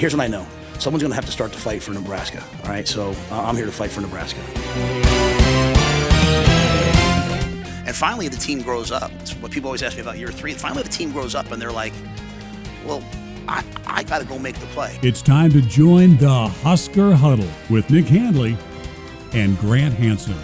here's what I know. Someone's going to have to start to fight for Nebraska. All right, so I'm here to fight for Nebraska. And finally, the team grows up. It's what people always ask me about year 3. Finally, the team grows up, and they're like, well, I got to go make the play. It's time to join the Husker Huddle with Nick Handley and Grant Hansen.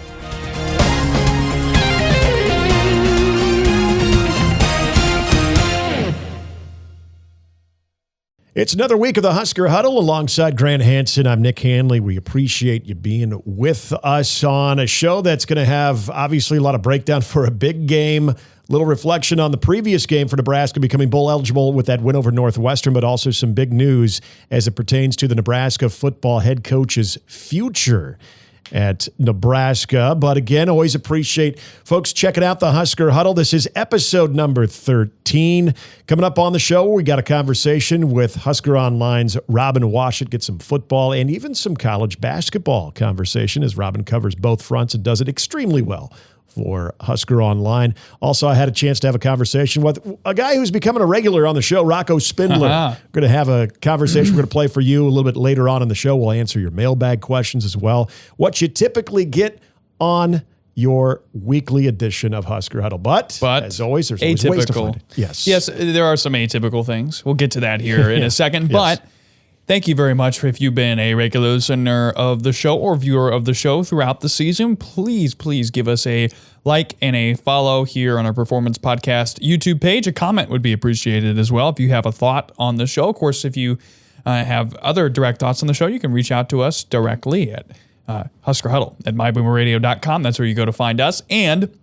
It's another week of the Husker Huddle alongside Grant Hansen. I'm Nick Handley. We appreciate you being with us on a show that's going to have obviously a lot of breakdown for a big game, little reflection on the previous game for Nebraska becoming bowl eligible with that win over Northwestern, but also some big news as it pertains to the Nebraska football head coach's future at Nebraska. But again, always appreciate folks checking out the Husker Huddle. This is episode number 13. Coming up on the show, we got a conversation with Husker Online's Robin Washut, get some football and even some college basketball conversation as Robin covers both fronts and does it extremely well for Husker Online. Also, I had a chance to have a conversation with a guy who's becoming a regular on the show, Rocco Spindler. We're going to have a conversation we're going to play for you a little bit later on in the show. We'll answer your mailbag questions as well. What you typically get on your weekly edition of Husker Huddle. But as always, there's always ways to find it. Yes, there are some atypical things. We'll get to that here in a second. Yes. But thank you very much if you've been a regular listener of the show or viewer of the show throughout the season. Please give us a like and a follow here on our Performance Podcast YouTube page. A comment would be appreciated as well if you have a thought on the show. Of course, if you have other direct thoughts on the show, you can reach out to us directly at Husker Huddle at myboomerradio.com. That's where you go to find us. And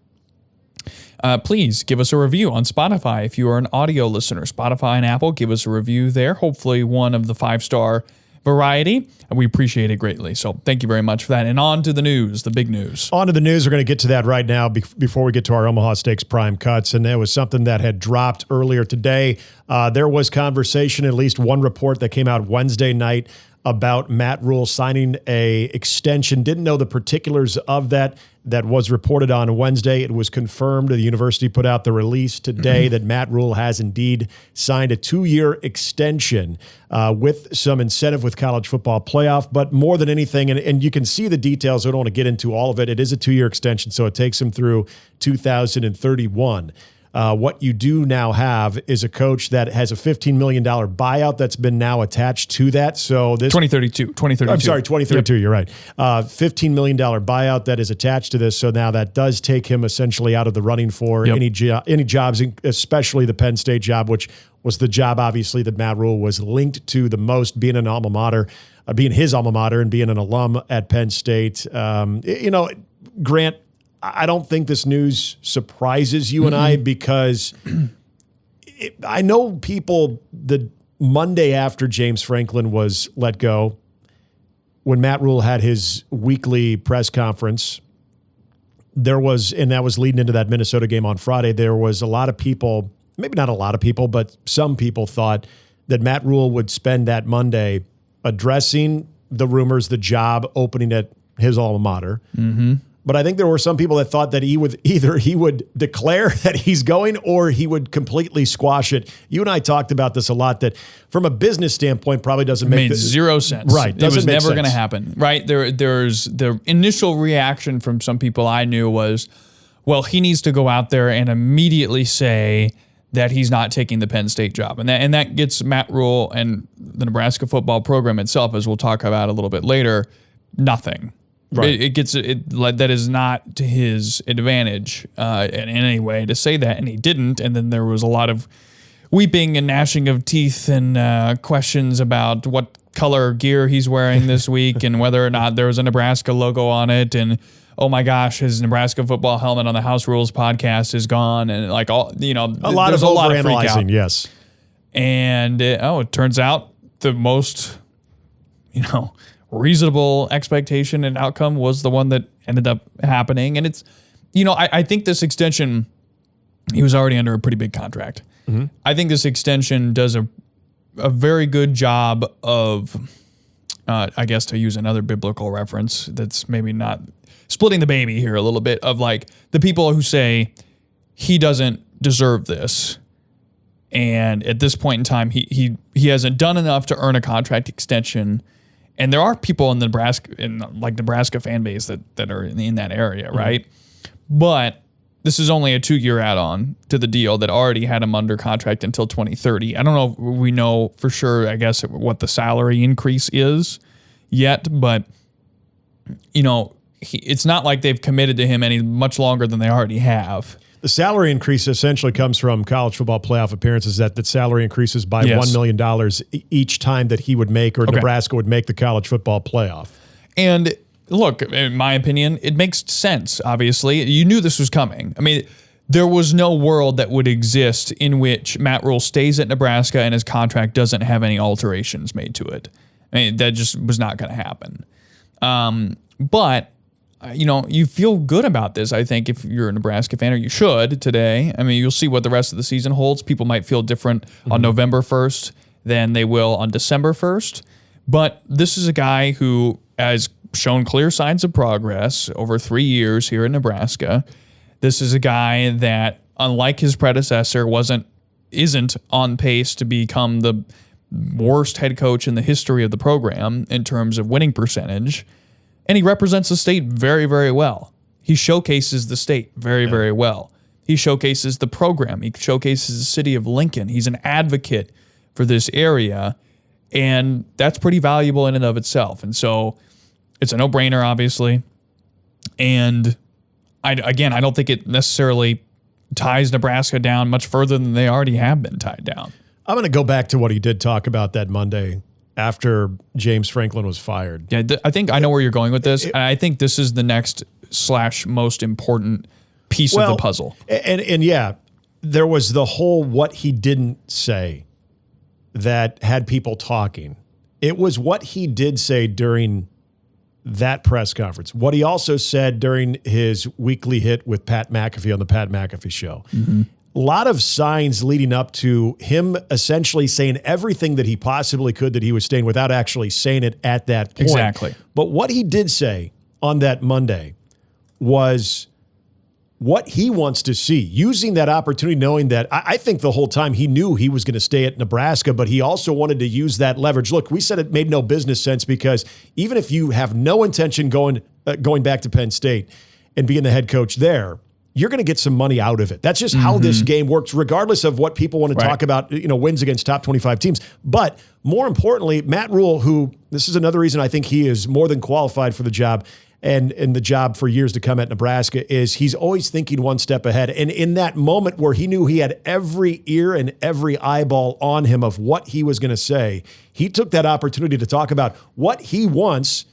please give us a review on Spotify. If you are an audio listener, Spotify and Apple, give us a review there. Hopefully one of the 5-star variety. We appreciate it greatly. So thank you very much for that. And on to the news, the big news. On to the news. We're going to get to that right now before we get to our Omaha Steaks Prime Cuts. And there was something that had dropped earlier today. There was conversation, at least one report that came out Wednesday night about Matt Rhule signing a extension. Didn't know the particulars of that. That was reported on Wednesday. It was confirmed. The university put out the release today that Matt Rhule has indeed signed a 2-year extension with some incentive with college football playoff. But more than anything, and you can see the details. I don't want to get into all of it. It is a 2-year extension, so it takes him through 2031. What you do now have is a coach that has a $15 million buyout that's been now attached to that. So this 2032. I'm sorry, 2032. Yep. You're right. $15 million buyout that is attached to this. So now that does take him essentially out of the running for any jobs, especially the Penn State job, which was the job obviously that Matt Rhule was linked to the most, being an alma mater, being his alma mater, and being an alum at Penn State. Grant, I don't think this news surprises you and I, because I know people the Monday after James Franklin was let go, when Matt Rhule had his weekly press conference, there was, and that was leading into that Minnesota game on Friday, there was a lot of people, maybe not a lot of people, but some people thought that Matt Rhule would spend that Monday addressing the rumors, the job opening at his alma mater. Mm-hmm. But I think there were some people that thought that he would declare that he's going, or he would completely squash it. You and I talked about this a lot, that from a business standpoint probably doesn't make zero sense. Right. It was never going to happen. Right. There's the initial reaction from some people I knew was, well, he needs to go out there and immediately say that he's not taking the Penn State job. And that gets Matt Rhule and the Nebraska football program itself, as we'll talk about a little bit later, nothing. Right. That is not to his advantage in any way to say that, and he didn't. And then there was a lot of weeping and gnashing of teeth and questions about what color gear he's wearing this week and whether or not there was a Nebraska logo on it. And oh my gosh, his Nebraska football helmet on the House Rules podcast is gone, and like all a lot of overanalyzing. Yes, and it turns out the most reasonable expectation and outcome was the one that ended up happening. And it's, I think this extension, he was already under a pretty big contract. Mm-hmm. I think this extension does a very good job of, I guess to use another biblical reference that's maybe not splitting the baby here a little bit, of like the people who say he doesn't deserve this. And at this point in time, he hasn't done enough to earn a contract extension. And there are people in the Nebraska fan base that are in that area, right? But this is only a 2-year add-on to the deal that already had him under contract until 2030. I don't know if we know for sure, I guess, what the salary increase is yet, but it's not like they've committed to him any much longer than they already have. The salary increase essentially comes from college football playoff appearances, that salary increases by $1 million each time that he would make or Nebraska would make the college football playoff. And look, in my opinion, it makes sense, obviously. You knew this was coming. I mean, there was no world that would exist in which Matt Rhule stays at Nebraska and his contract doesn't have any alterations made to it. I mean, that just was not going to happen. But you feel good about this, I think, if you're a Nebraska fan, or you should today. I mean, you'll see what the rest of the season holds. People might feel different on November 1st than they will on December 1st. But this is a guy who has shown clear signs of progress over 3 years here in Nebraska. This is a guy that, unlike his predecessor, isn't on pace to become the worst head coach in the history of the program in terms of winning percentage. And he represents the state very, very well. He showcases the state very, very well. He showcases the program. He showcases the city of Lincoln. He's an advocate for this area. And that's pretty valuable in and of itself. And so it's a no-brainer, obviously. And I don't think it necessarily ties Nebraska down much further than they already have been tied down. I'm going to go back to what he did talk about that Monday after James Franklin was fired. Yeah, I think I know where you're going with this. And I think this is the next / most important piece of the puzzle. And yeah, there was the whole what he didn't say that had people talking. It was what he did say during that press conference. What he also said during his weekly hit with Pat McAfee on the Pat McAfee Show. Mm-hmm. A lot of signs leading up to him essentially saying everything that he possibly could that he was saying without actually saying it at that point. Exactly. But what he did say on that Monday was what he wants to see, using that opportunity, knowing that I think the whole time he knew he was going to stay at Nebraska, but he also wanted to use that leverage. Look, we said it made no business sense because even if you have no intention going back to Penn State and being the head coach there, you're going to get some money out of it. That's just how this game works, regardless of what people want to talk about, wins against top 25 teams. But more importantly, Matt Rhule, who this is another reason I think he is more than qualified for the job and the job for years to come at Nebraska, is he's always thinking one step ahead. And in that moment where he knew he had every ear and every eyeball on him of what he was going to say, he took that opportunity to talk about what he wants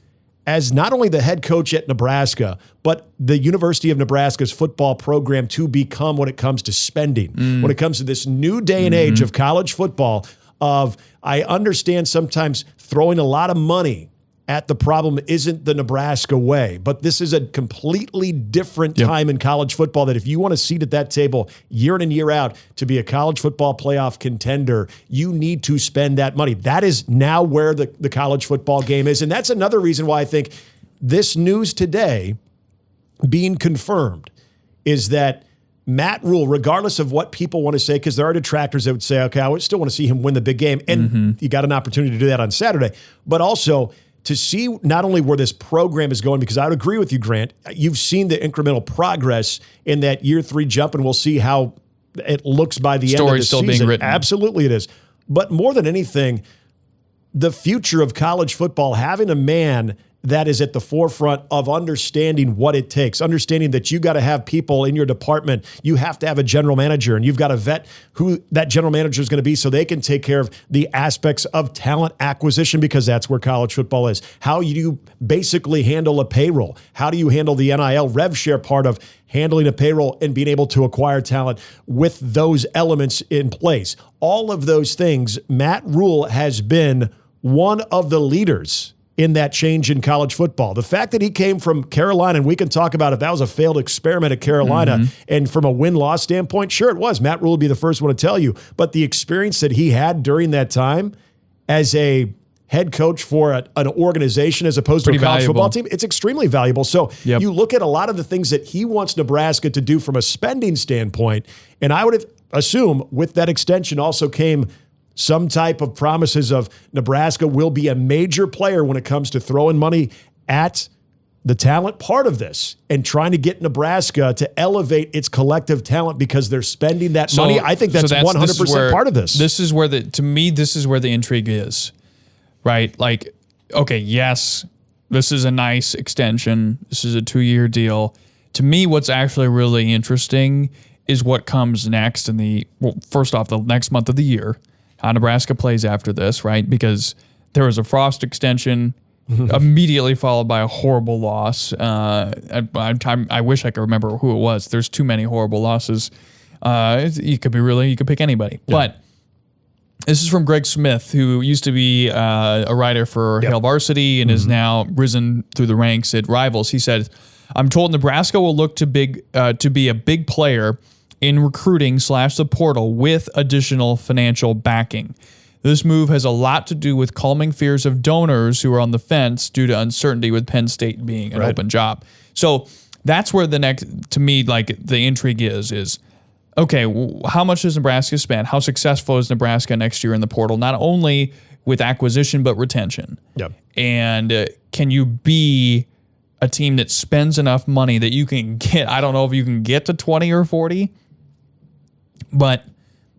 as not only the head coach at Nebraska, but the University of Nebraska's football program to become when it comes to spending, when it comes to this new day and age of college football. I understand sometimes throwing a lot of money at the problem isn't the Nebraska way, but this is a completely different time in college football, that if you want a seat at that table year in and year out to be a college football playoff contender, you need to spend that money. That is now where the college football game is. And that's another reason why I think this news today being confirmed is that Matt Rhule, regardless of what people want to say, because there are detractors that would say, okay, I would still want to see him win the big game. And you got an opportunity to do that on Saturday, but also to see not only where this program is going, because I would agree with you, Grant, you've seen the incremental progress in that year 3 jump, and we'll see how it looks by the end of the still season. Being written. Absolutely it is. But more than anything, the future of college football, having a man that is at the forefront of understanding what it takes, understanding that you got to have people in your department. You have to have a general manager, and you've got to vet who that general manager is going to be so they can take care of the aspects of talent acquisition, because that's where college football is. How you basically handle a payroll. How do you handle the NIL rev share part of handling a payroll and being able to acquire talent with those elements in place? All of those things, Matt Rhule has been one of the leaders in that change in college football. The fact that he came from Carolina, and we can talk about if that was a failed experiment at Carolina, and from a win-loss standpoint, sure it was. Matt Rhule would be the first one to tell you. But the experience that he had during that time as a head coach for an organization as opposed to a college football team, it's extremely valuable. So you look at a lot of the things that he wants Nebraska to do from a spending standpoint, and I would assume with that extension also came some type of promises of Nebraska will be a major player when it comes to throwing money at the talent part of this and trying to get Nebraska to elevate its collective talent because they're spending that money. I think that's 100% part of this. This is where this is where the intrigue is, right? Like, okay, yes, this is a nice extension. This is a 2-year deal. To me, what's actually really interesting is what comes next first off, the next month of the year, how Nebraska plays after this, right? Because there was a Frost extension immediately followed by a horrible loss. I wish I could remember who it was. There's too many horrible losses. You could pick anybody. Yeah. But this is from Greg Smith, who used to be a writer for Hail Varsity and is now risen through the ranks at Rivals. He said, "I'm told Nebraska will look to be a big player in recruiting / the portal with additional financial backing. This move has a lot to do with calming fears of donors who are on the fence due to uncertainty with Penn State being an open job." So that's where the intrigue is okay, how much does Nebraska spend? How successful is Nebraska next year in the portal? Not only with acquisition, but retention. Yep. And can you be a team that spends enough money that you can get, I don't know if you can get to 20 or 40, but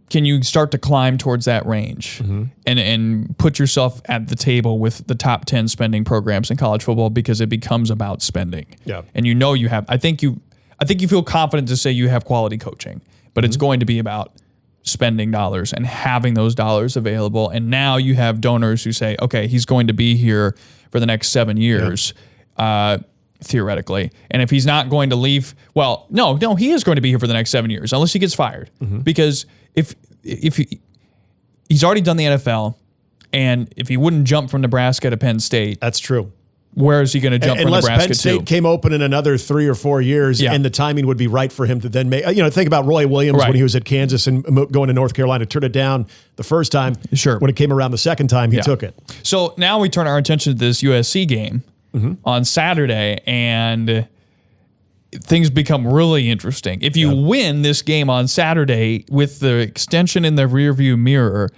can you start to climb towards that range and put yourself at the table with the top 10 spending programs in college football because it becomes about spending. Yeah. And you have, I think you feel confident to say you have quality coaching, but it's going to be about spending dollars and having those dollars available. And now you have donors who say, okay, he's going to be here for the next 7 years. Theoretically. And if he's not going to leave, well, no, he is going to be here for the next 7 years unless he gets fired. Because if he's already done the NFL, and if he wouldn't jump from Nebraska to Penn State, that's true. Where is he going to jump from Nebraska to? Unless Penn State came open in another 3 or 4 years, and the timing would be right for him to then make. Think about Roy Williams when he was at Kansas and going to North Carolina, turned it down the first time. Sure. When it came around the second time, he took it. So now we turn our attention to this USC game on Saturday, and things become really interesting. If you win this game on Saturday with the extension in the rearview mirror,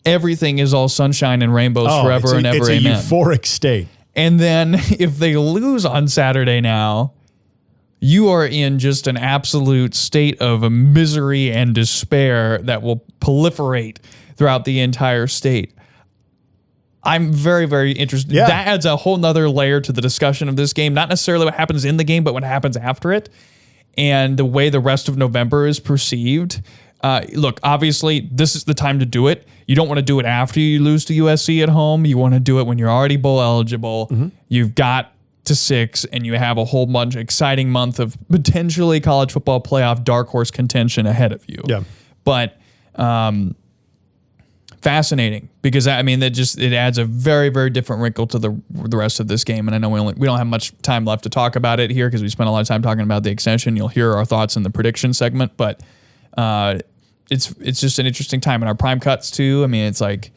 everything is all sunshine and rainbows forever and ever. It's amen. A euphoric state. And then if they lose on Saturday now, you are in just an absolute state of misery and despair that will proliferate throughout the entire state. I'm very, very interested. Yeah. That adds a whole nother layer to the discussion of this game. Not necessarily what happens in the game, but what happens after it and the way the rest of November is perceived. Look, obviously, this is the time to do it. You don't want to do it after you lose to USC at home. You want to do it when you're already bowl eligible. You've got to 6, and you have a whole bunch of exciting month of potentially college football playoff dark horse contention ahead of you. Yeah. But fascinating because it adds a very, very different wrinkle to the rest of this game. And I know we don't have much time left to talk about it here because we spent a lot of time talking about the extension. You'll hear our thoughts in the prediction segment, but it's just an interesting time in our prime cuts too. I mean, it's like,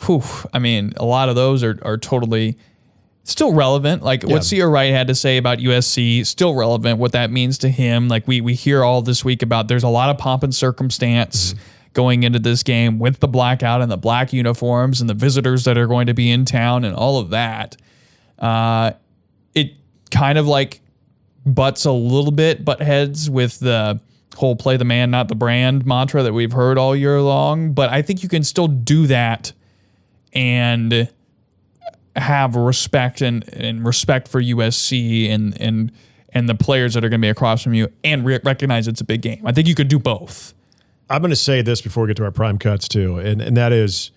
a lot of those are totally still relevant. Like what C.R. Wright had to say about USC, still relevant. What that means to him. Like we hear all this week about there's a lot of pomp and circumstance going into this game with the blackout and the black uniforms and the visitors that are going to be in town and all of that. It kind of like butts heads with the whole play the man, not the brand mantra that we've heard all year long. But I think you can still do that and have respect and respect for USC and the players that are going to be across from you and recognize it's a big game. I think you could do both. I'm going to say this before we get to our prime cuts too, and that is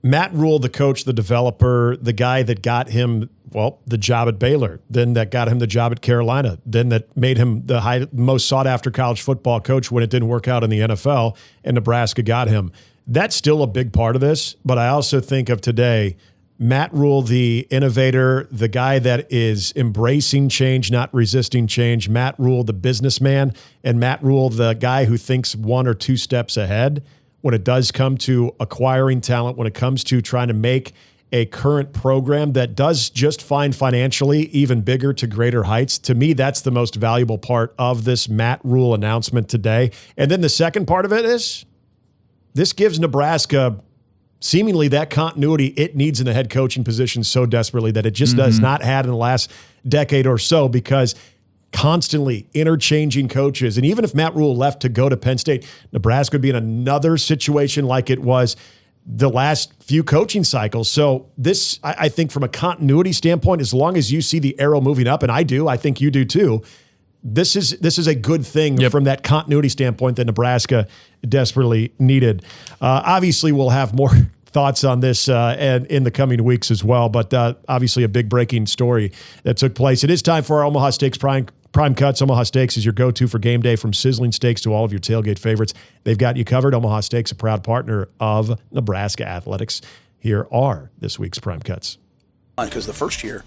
Matt Rhule, the coach, the developer, the guy that got him, the job at Baylor, then that got him the job at Carolina, then that made him the most sought-after college football coach when it didn't work out in the NFL, and Nebraska got him. That's still a big part of this, but I also think of today, Matt Rhule, the innovator, the guy that is embracing change, not resisting change. Matt Rhule, the businessman, and Matt Rhule, the guy who thinks 1 or 2 steps ahead when it does come to acquiring talent, when it comes to trying to make a current program that does just fine financially, even bigger to greater heights. To me, that's the most valuable part of this Matt Rhule announcement today. And then the second part of it is this gives Nebraska seemingly that continuity it needs in the head coaching position so desperately that it just does not had in the last decade or so, because constantly interchanging coaches. And even if Matt Rhule left to go to Penn State, Nebraska would be in another situation like it was the last few coaching cycles. So this, I think from a continuity standpoint, as long as you see the arrow moving up, and I do, I think you do too, this is a good thing from that continuity standpoint that Nebraska desperately needed. Obviously, we'll have more thoughts on this and in the coming weeks as well, but obviously a big breaking story that took place. It is time for our Omaha Steaks Prime Cuts. Omaha Steaks is your go-to for game day, from sizzling steaks to all of your tailgate favorites. They've got you covered. Omaha Steaks, a proud partner of Nebraska Athletics. Here are this week's Prime Cuts. Because the first year,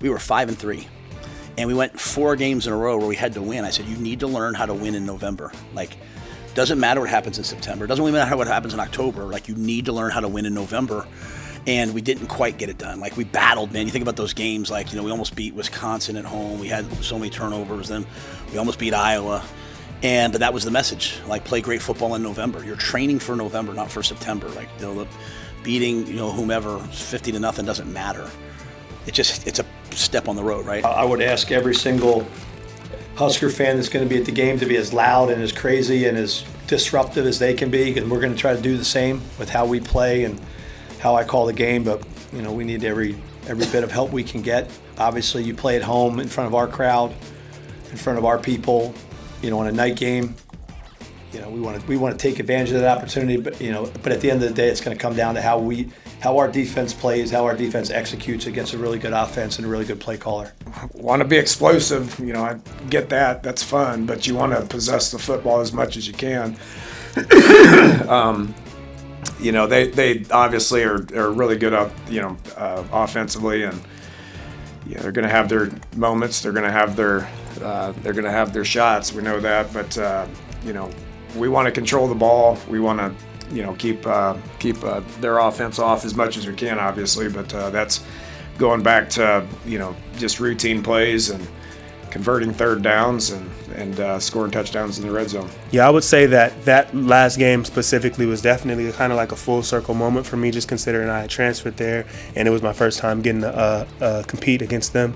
we were 5-3. And we went 4 games in a row where we had to win. I said, you need to learn how to win in November. Like, doesn't matter what happens in September. Doesn't really matter what happens in October. Like, you need to learn how to win in November. And we didn't quite get it done. Like, we battled, man. You think about those games, like, we almost beat Wisconsin at home. We had so many turnovers. Then we almost beat Iowa. But that was the message. Like, play great football in November. You're training for November, not for September. Like, beating, whomever 50-0 doesn't matter. It's a step on the road, right? I would ask every single Husker fan that's going to be at the game to be as loud and as crazy and as disruptive as they can be, and we're going to try to do the same with how we play and how I call the game. But we need every bit of help we can get. Obviously, you play at home in front of our crowd, in front of our people. On a night game, we want to take advantage of that opportunity. But at the end of the day, it's going to come down to how our defense plays, how our defense executes against a really good offense and a really good play caller. Want to be explosive, I get that. That's fun, but you want to possess the football as much as you can. They obviously are really good up, offensively, and they're going to have their moments. They're going to have their shots. We know that, but we want to control the ball. We want to keep their offense off as much as we can, obviously, but that's going back to just routine plays and converting third downs and scoring touchdowns in the red zone. Yeah, I would say that last game specifically was definitely kind of like a full circle moment for me, just considering I had transferred there and it was my first time getting to compete against them.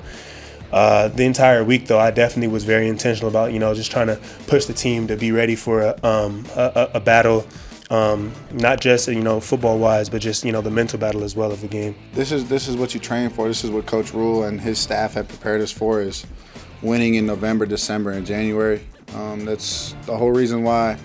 The entire week, though, I definitely was very intentional about just trying to push the team to be ready for a battle. Not just football wise, but just the mental battle as well of the game. This is what you train for. This is what Coach Rhule and his staff have prepared us for, is winning in November, December, and January. That's the whole reason why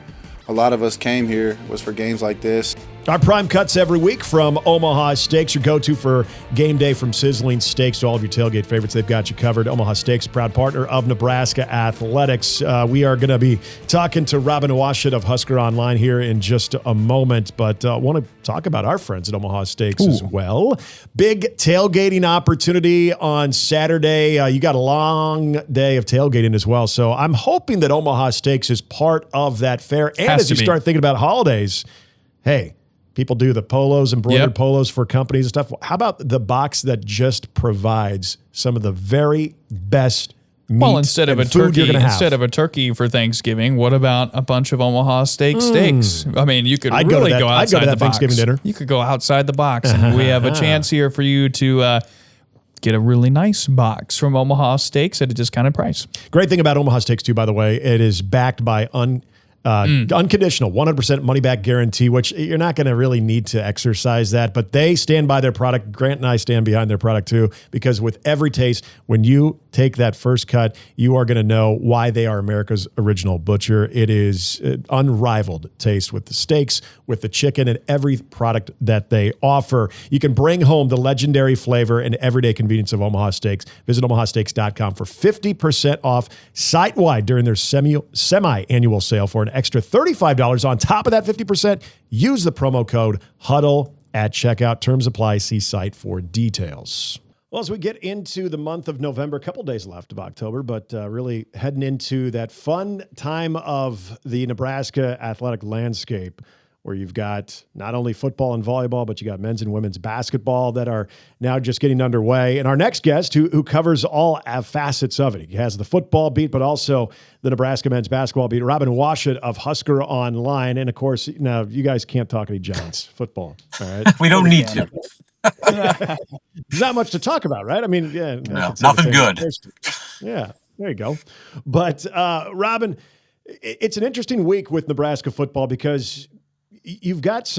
a lot of us came here, was for games like this. Our Prime Cuts every week from Omaha Steaks, your go-to for game day, from sizzling steaks to all of your tailgate favorites. They've got you covered. Omaha Steaks, proud partner of Nebraska Athletics. We are going to be talking to Robin Washut of Husker Online here in just a moment, but I want to talk about our friends at Omaha Steaks as well. Big tailgating opportunity on Saturday. You got a long day of tailgating as well, so I'm hoping that Omaha Steaks is part of that fair. And as you start thinking about holidays, hey, people do the polos, embroidered polos for companies and stuff. How about the box that just provides some of the very best meat? Well, instead of a turkey for Thanksgiving, what about a bunch of Omaha steaks? I mean, you could go outside the box. Thanksgiving dinner. You could go outside the box, and we have a chance here for you to get a really nice box from Omaha Steaks at a discounted price. Great thing about Omaha Steaks, too, by the way, it is backed by unconditional 100% money back guarantee, which you're not going to really need to exercise that, but they stand by their product. Grant and I stand behind their product too, because with every taste, when you take that first cut, you are going to know why they are America's original butcher. It is unrivaled taste with the steaks, with the chicken, and every product that they offer. You can bring home the legendary flavor and everyday convenience of Omaha Steaks. Visit omahasteaks.com for 50% off site-wide during their semi-annual sale. For an extra $35 on top of that 50%, use the promo code HUDDLE at checkout. Terms apply. See site for details. Well, as we get into the month of November, a couple days left of October, but really heading into that fun time of the Nebraska athletic landscape, where you've got not only football and volleyball, but you got men's and women's basketball that are now just getting underway. And our next guest, who covers all facets of it, he has the football beat, but also the Nebraska men's basketball beat, Robin Washut of Husker Online. And of course, now you guys can't talk any Giants football. All right, we don't need to. There's not much to talk about, right? I mean, yeah, no, nothing good. Yeah, there you go. But Robin, it's an interesting week with Nebraska football because you've got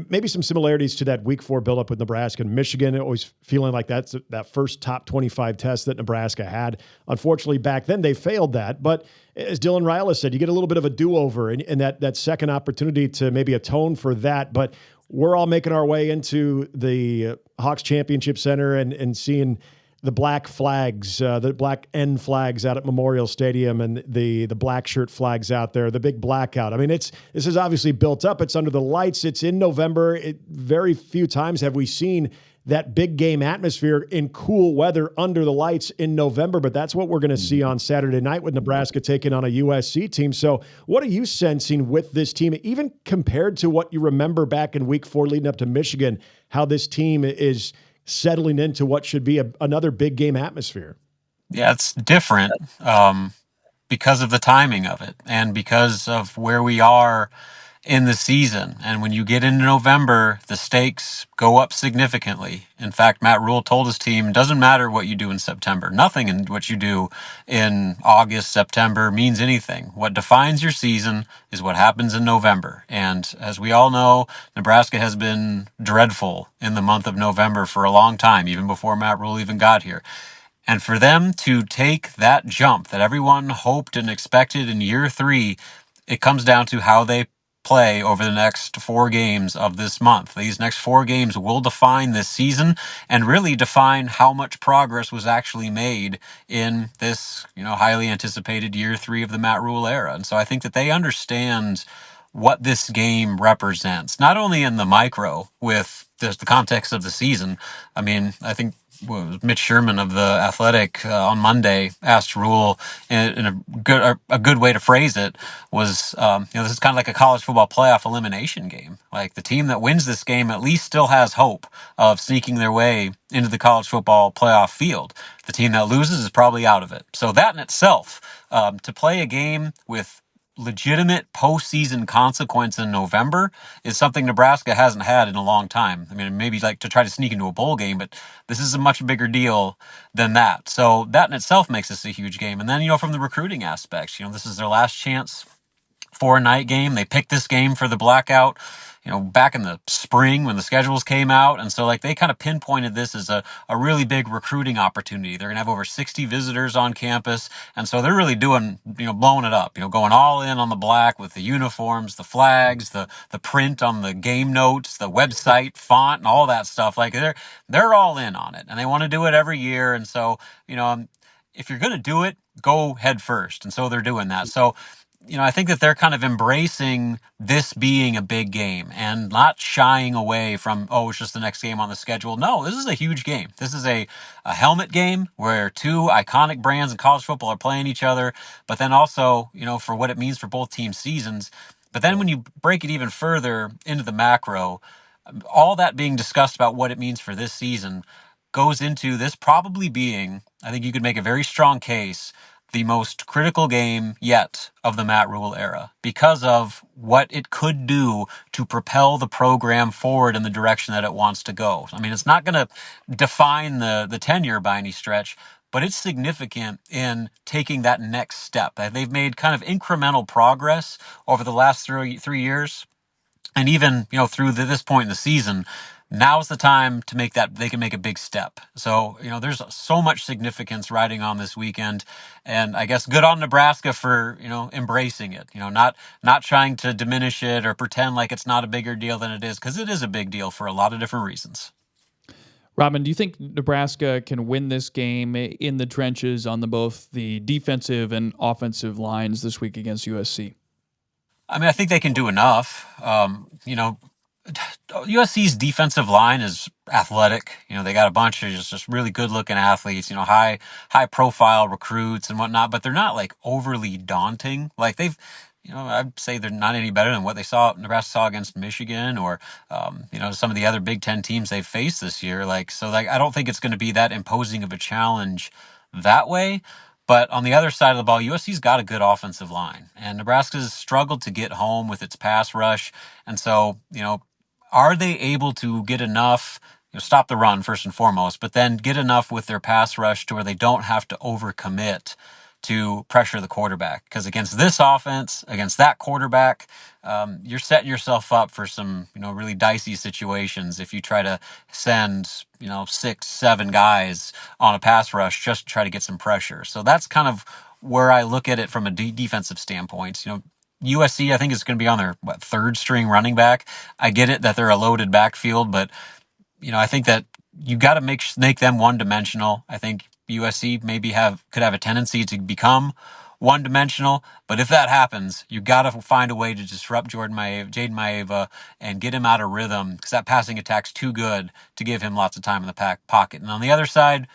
maybe some similarities to that week 4 buildup with Nebraska and Michigan. Always feeling like that's that first top 25 test that Nebraska had. Unfortunately, back then they failed that. But as Dylan Ryla said, you get a little bit of a do-over and that second opportunity to maybe atone for that. But we're all making our way into the Hawks Championship Center and seeing the black flags, the black N flags out at Memorial Stadium and the black shirt flags out there, the big blackout. I mean, this is obviously built up. It's under the lights. It's in November. Very few times have we seen that big game atmosphere in cool weather under the lights in November, but that's what we're going to see on Saturday night with Nebraska taking on a USC team. So what are you sensing with this team, even compared to what you remember back in week 4 leading up to Michigan, how this team is settling into what should be another big game atmosphere? Yeah, it's different because of the timing of it and because of where we are in the season. And when you get into November, the stakes go up significantly. In fact, Matt Rhule told his team, it doesn't matter what you do in September. Nothing in what you do in August, September means anything. What defines your season is what happens in November. And as we all know, Nebraska has been dreadful in the month of November for a long time, even before Matt Rhule even got here. And for them to take that jump that everyone hoped and expected in year 3, it comes down to how they play over the next 4 games of this month. These next 4 games will define this season and really define how much progress was actually made in this, highly anticipated year 3 of the Matt Rhule era. And so I think that they understand what this game represents, not only in the micro with the context of the season. I mean, I think Mitch Sherman of The Athletic on Monday asked Rhule in a good way to phrase it was, this is kind of like a college football playoff elimination game. Like the team that wins this game at least still has hope of sneaking their way into the college football playoff field. The team that loses is probably out of it. So that in itself, to play a game with legitimate postseason consequence in November is something Nebraska hasn't had in a long time. I mean, maybe like to try to sneak into a bowl game, but this is a much bigger deal than that. So that in itself makes this a huge game. And then, from the recruiting aspects, this is their last chance for a night game. They picked this game for the blackout, back in the spring when the schedules came out. And so they kind of pinpointed this as a really big recruiting opportunity. They're going to have over 60 visitors on campus. And so they're really doing, blowing it up, going all in on the black with the uniforms, the flags, the print on the game notes, the website font and all that stuff. They're all in on it and they want to do it every year. And so, if you're going to do it, go head first. And so they're doing that. So, I think that they're kind of embracing this being a big game and not shying away from, it's just the next game on the schedule. No, this is a huge game. This is a helmet game where 2 iconic brands in college football are playing each other, but then also, for what it means for both teams' seasons. But then when you break it even further into the macro, all that being discussed about what it means for this season goes into this probably being, I think you could make a very strong case, the most critical game yet of the Matt Rhule era because of what it could do to propel the program forward in the direction that it wants to go. I mean, it's not going to define the tenure by any stretch, but it's significant in taking that next step. They've made kind of incremental progress over the last 3 years. And even, through this point in the season, now's the time to make that, they can make a big step. So, there's so much significance riding on this weekend. And I guess good on Nebraska for, embracing it, not trying to diminish it or pretend like it's not a bigger deal than it is, because it is a big deal for a lot of different reasons. Robin, do you think Nebraska can win this game in the trenches on both the defensive and offensive lines this week against USC? I mean, I think they can do enough. USC's defensive line is athletic. They got a bunch of just really good looking athletes, high profile recruits and whatnot, but they're not overly daunting. They've I'd say they're not any better than what Nebraska saw against Michigan or, some of the other Big Ten teams they've faced this year. I don't think it's going to be that imposing of a challenge that way. But on the other side of the ball, USC's got a good offensive line, and Nebraska's struggled to get home with its pass rush. And so, are they able to get enough, stop the run first and foremost, but then get enough with their pass rush to where they don't have to overcommit to pressure the quarterback? Because against this offense, against that quarterback, you're setting yourself up for some, really dicey situations if you try to send, 6, 7 guys on a pass rush just to try to get some pressure. So that's kind of where I look at it from a defensive standpoint. USC, I think, is going to be on their third string running back. I get it that they're a loaded backfield, but I think that you got to make them one dimensional. I think USC maybe could have a tendency to become one dimensional, but if that happens, you got to find a way to disrupt Jaden Maeva and get him out of rhythm, because that passing attack's too good to give him lots of time in the pocket. And on the other side,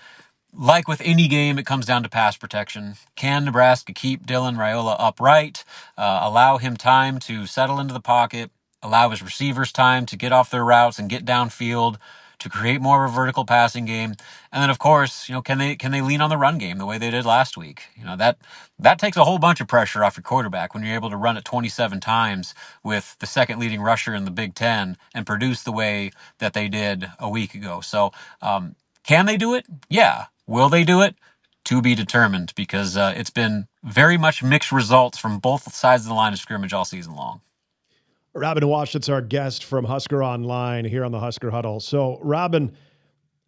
like with any game, it comes down to pass protection. Can Nebraska keep Dylan Raiola upright, allow him time to settle into the pocket, allow his receivers time to get off their routes and get downfield to create more of a vertical passing game? And then, of course, can they lean on the run game the way they did last week? That takes a whole bunch of pressure off your quarterback when you're able to run it 27 times with the second leading rusher in the Big Ten and produce the way that they did a week ago. So, can they do it? Yeah. Will they do it? To be determined, because it's been very much mixed results from both sides of the line of scrimmage all season long. Robin Washut's our guest from Husker Online here on the Husker Huddle. So, Robin,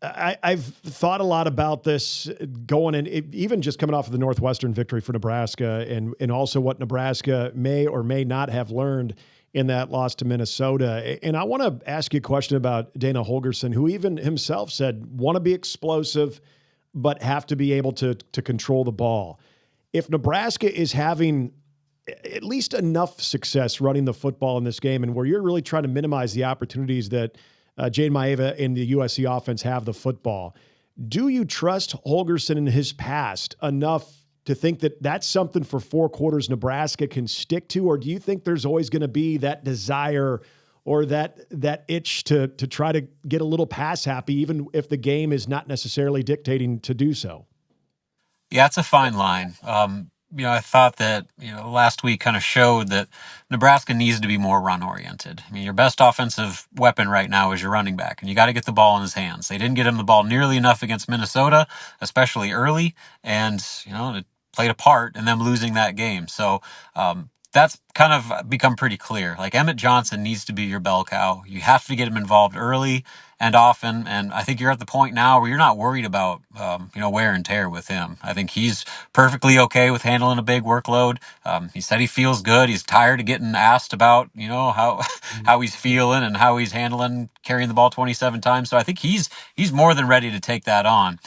I've thought a lot about this going in, even just coming off of the Northwestern victory for Nebraska, and also what Nebraska may or may not have learned in that loss to Minnesota. And I want to ask you a question about Dana Holgorsen, who even himself said, want to be explosive, but have to be able to control the ball. If Nebraska is having at least enough success running the football in this game, and where you're really trying to minimize the opportunities that Jaden Maeva and the USC offense have the football, do you trust Holgorsen in his past enough to think that that's something for 4 quarters Nebraska can stick to? Or do you think there's always going to be that desire or that itch to try to get a little pass happy, even if the game is not necessarily dictating to do so? Yeah, it's a fine line. I thought that, last week kind of showed that Nebraska needs to be more run-oriented. I mean, your best offensive weapon right now is your running back, and you got to get the ball in his hands. They didn't get him the ball nearly enough against Minnesota, especially early, and, it played a part in them losing that game. So, that's kind of become pretty clear. Like, Emmett Johnson needs to be your bell cow. You have to get him involved early and often. And I think you're at the point now where you're not worried about, wear and tear with him. I think he's perfectly okay with handling a big workload. He said he feels good. He's tired of getting asked about, how he's feeling and how he's handling carrying the ball 27 times. So I think he's more than ready to take that on.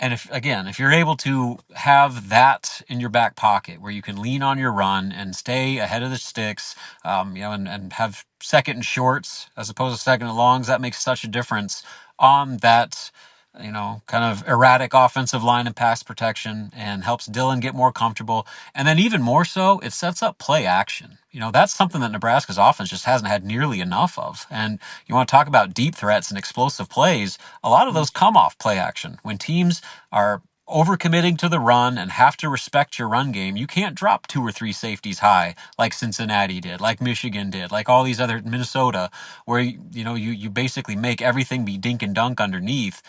And if you're able to have that in your back pocket where you can lean on your run and stay ahead of the sticks, and have second and shorts as opposed to second and longs, that makes such a difference on that, kind of erratic offensive line and pass protection, and helps Dylan get more comfortable. And then even more so, it sets up play action. That's something that Nebraska's offense just hasn't had nearly enough of. And you want to talk about deep threats and explosive plays, a lot of those come off play action. When teams are overcommitting to the run and have to respect your run game, you can't drop 2 or 3 safeties high like Cincinnati did, like Michigan did, like all these other, Minnesota, where you basically make everything be dink and dunk underneath.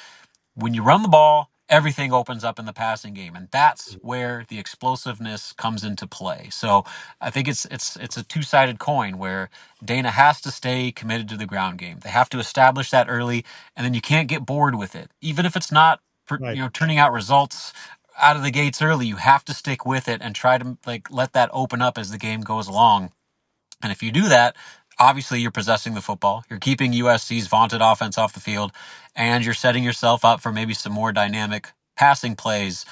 When you run the ball, everything opens up in the passing game, and that's where the explosiveness comes into play. So I think it's a two-sided coin where Dana has to stay committed to the ground game. They have to establish that early, and then you can't get bored with it. Even if it's not turning out results out of the gates early, you have to stick with it and try to let that open up as the game goes along. And if you do that, obviously you're possessing the football, you're keeping USC's vaunted offense off the field, and you're setting yourself up for maybe some more dynamic passing plays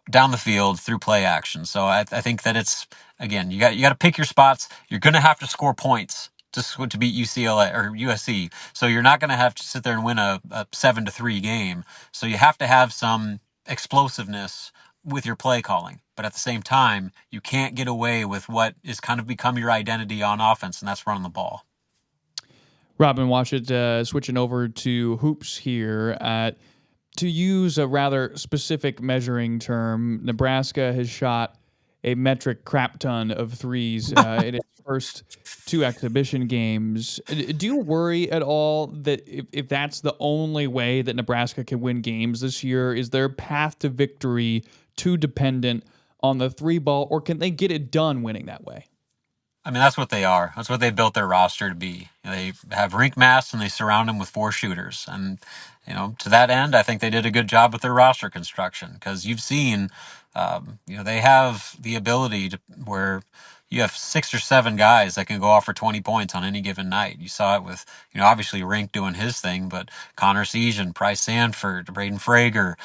down the field through play action. So I think that it's, again, you got to pick your spots. You're going to have to score points to beat UCLA or USC. So you're not going to have to sit there and win a 7-3 game. So you have to have some explosiveness with your play calling. But at the same time, you can't get away with what is kind of become your identity on offense, and that's running the ball. Robin Washut, switching over to hoops here. To use a rather specific measuring term, Nebraska has shot a metric crap ton of threes in its first 2 exhibition games. Do you worry at all that if that's the only way that Nebraska can win games this year, is their path to victory too dependent on the 3 ball, or can they get it done winning that way? I mean, that's what they are. That's what they built their roster to be. They have rink mass and they surround them with 4 shooters. And, to that end, I think they did a good job with their roster construction, because you've seen, they have the ability to where you have 6 or 7 guys that can go off for 20 points on any given night. You saw it with, obviously Rink doing his thing, but Connor Season, Price Sanford, Braden Frager,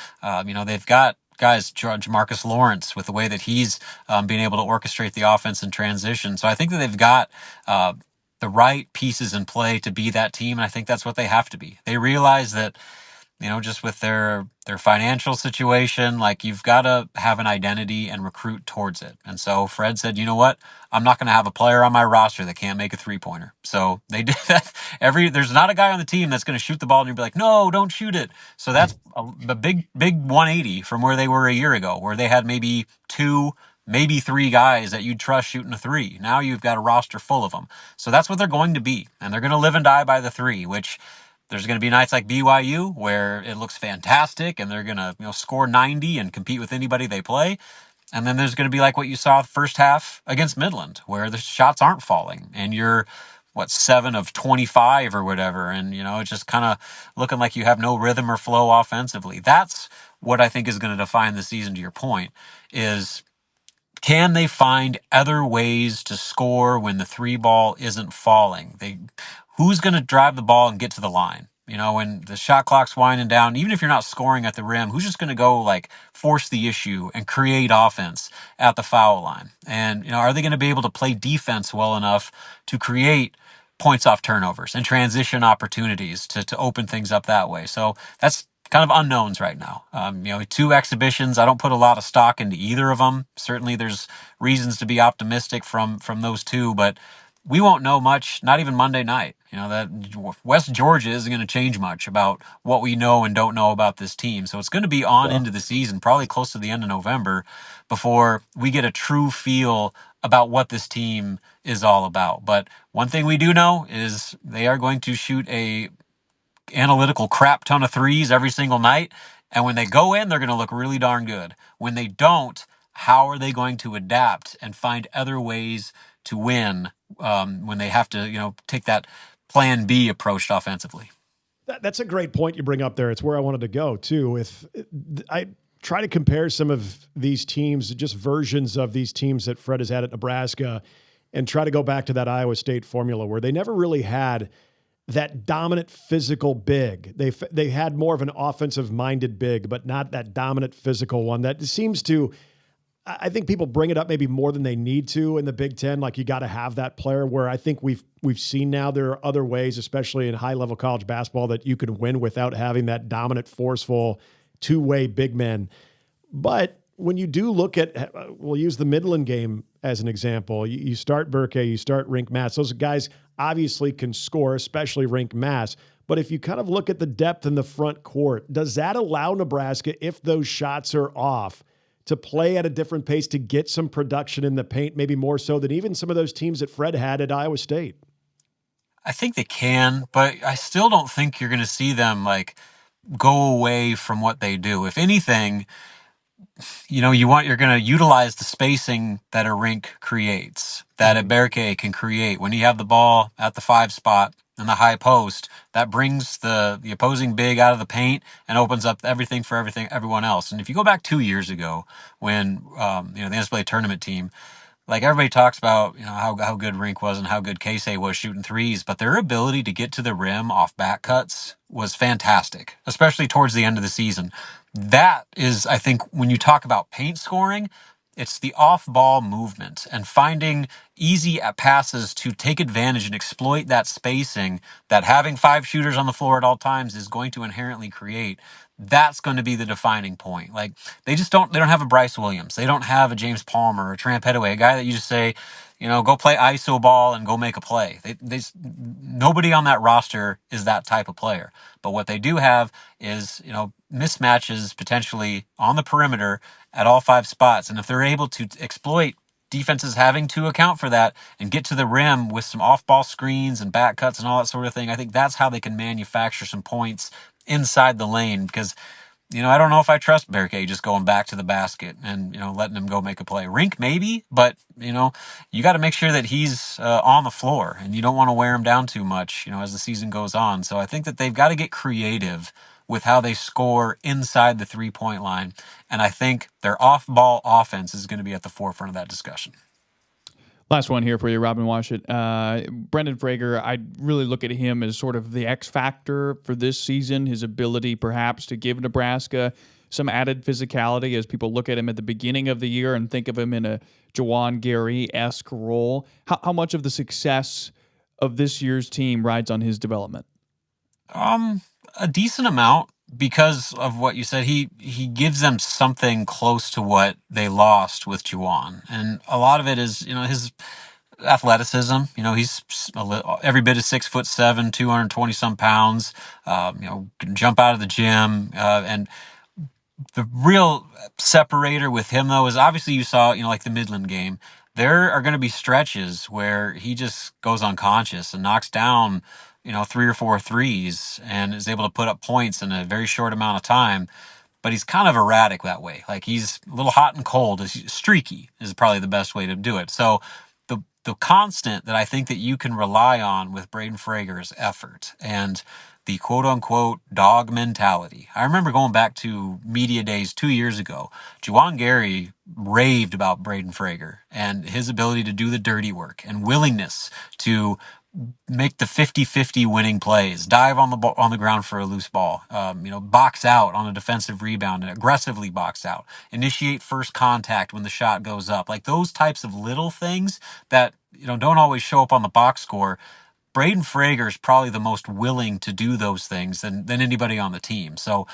they've got guys, George Marcus Lawrence, with the way that he's being able to orchestrate the offense in transition. So I think that they've got the right pieces in play to be that team, and I think that's what they have to be. They realize that, just with their financial situation, like, you've got to have an identity and recruit towards it. And so Fred said, you know what? I'm not going to have a player on my roster that can't make a 3-pointer. So they did that. There's not a guy on the team that's going to shoot the ball and you'll be like, no, don't shoot it. So that's a big 180 from where they were a year ago, where they had maybe 2, maybe 3 guys that you'd trust shooting a 3. Now you've got a roster full of them. So that's what they're going to be. And they're going to live and die by the 3, which there's going to be nights like BYU where it looks fantastic and they're going to score 90 and compete with anybody they play. And then there's going to be like what you saw the first half against Midland, where the shots aren't falling and you're 7 of 25 or whatever. And, it's just kind of looking like you have no rhythm or flow offensively. That's what I think is going to define the season, to your point, is can they find other ways to score when the 3 ball isn't falling? Who's going to drive the ball and get to the line? When the shot clock's winding down, even if you're not scoring at the rim, who's just going to go force the issue and create offense at the foul line? And, are they going to be able to play defense well enough to create points off turnovers and transition opportunities to open things up that way? So that's kind of unknowns right now. 2 exhibitions, I don't put a lot of stock into either of them. Certainly there's reasons to be optimistic from those 2, but we won't know much, not even Monday night. That West Georgia isn't going to change much about what we know and don't know about this team. So it's going to be on into the season, probably close to the end of November, before we get a true feel about what this team is all about. But one thing we do know is they are going to shoot a analytical crap ton of 3s every single night. And when they go in, they're going to look really darn good. When they don't, how are they going to adapt and find other ways to win when they have to, take that plan B approach offensively? That's a great point you bring up there. It's where I wanted to go too. I try to compare some of these teams, just versions of these teams that Fred has had at Nebraska, and try to go back to that Iowa State formula where they never really had that dominant physical big. They had more of an offensive-minded big, but not that dominant physical one. That seems to, I think people bring it up maybe more than they need to in the Big Ten. Like, you got to have that player, where I think we've seen now there are other ways, especially in high-level college basketball, that you can win without having that dominant, forceful, two-way big men. But when you do look at, we'll use the Midland game as an example. You start Burke, you start Rink Mass. Those guys obviously can score, especially Rink Mass. But if you kind of look at the depth in the front court, does that allow Nebraska, if those shots are off, to play at a different pace, to get some production in the paint, maybe more so than even some of those teams that Fred had at Iowa State? I think they can, but I still don't think you're going to see them go away from what they do. If anything, you're going to utilize the spacing that a Rink creates, that a Berke can create. When you have the ball at the 5 spot in the high post, that brings the opposing big out of the paint and opens up everything for everyone else. And if you go back 2 years ago when the NCAA tournament team, everybody talks about how good Rink was and how good Casey was shooting 3s, but their ability to get to the rim off back cuts was fantastic, especially towards the end of the season. That is, I think, when you talk about paint scoring, It's the off-ball movement and finding easy passes to take advantage and exploit that spacing that having 5 shooters on the floor at all times is going to inherently create. That's going to be the defining point. Like they don't have a Bryce Williams. They don't have a James Palmer or a Tramp Headaway, a guy that you just say, go play ISO ball and go make a play. Nobody on that roster is that type of player. But what they do have is, mismatches potentially on the perimeter at all 5 spots. And if they're able to exploit defenses having to account for that and get to the rim with some off-ball screens and back cuts and all that sort of thing, I think that's how they can manufacture some points inside the lane. Because, I don't know if I trust Berkay just going back to the basket and, letting him go make a play. Rink maybe, but, you got to make sure that he's on the floor, and you don't want to wear him down too much, as the season goes on. So I think that they've got to get creative with how they score inside the 3-point line. And I think their off-ball offense is going to be at the forefront of that discussion. Last one here for you, Robin Washut. Brendan Frager, I really look at him as sort of the X factor for this season, his ability perhaps to give Nebraska some added physicality as people look at him at the beginning of the year and think of him in a Juwan Gary-esque role. How much of the success of this year's team rides on his development? A decent amount, because of what you said. He gives them something close to what they lost with Juwan, and a lot of it is his athleticism. He's every bit of 6'7", 220 some pounds. Can jump out of the gym, and the real separator with him though is obviously you saw like the Midland game. There are going to be stretches where he just goes unconscious and knocks down 3 or 4 threes and is able to put up points in a very short amount of time. But he's kind of erratic that way. Like he's a little hot and cold. Streaky is probably the best way to do it. So the constant that I think that you can rely on with Braden Frager is effort and the quote-unquote dog mentality. I remember going back to media days 2 years ago. Juwan Gary raved about Braden Frager and his ability to do the dirty work and willingness to make the 50-50 winning plays, dive on the ground for a loose ball, box out on a defensive rebound and aggressively box out, initiate first contact when the shot goes up. Like those types of little things that don't always show up on the box score. Braden Frager is probably the most willing to do those things than anybody on the team. So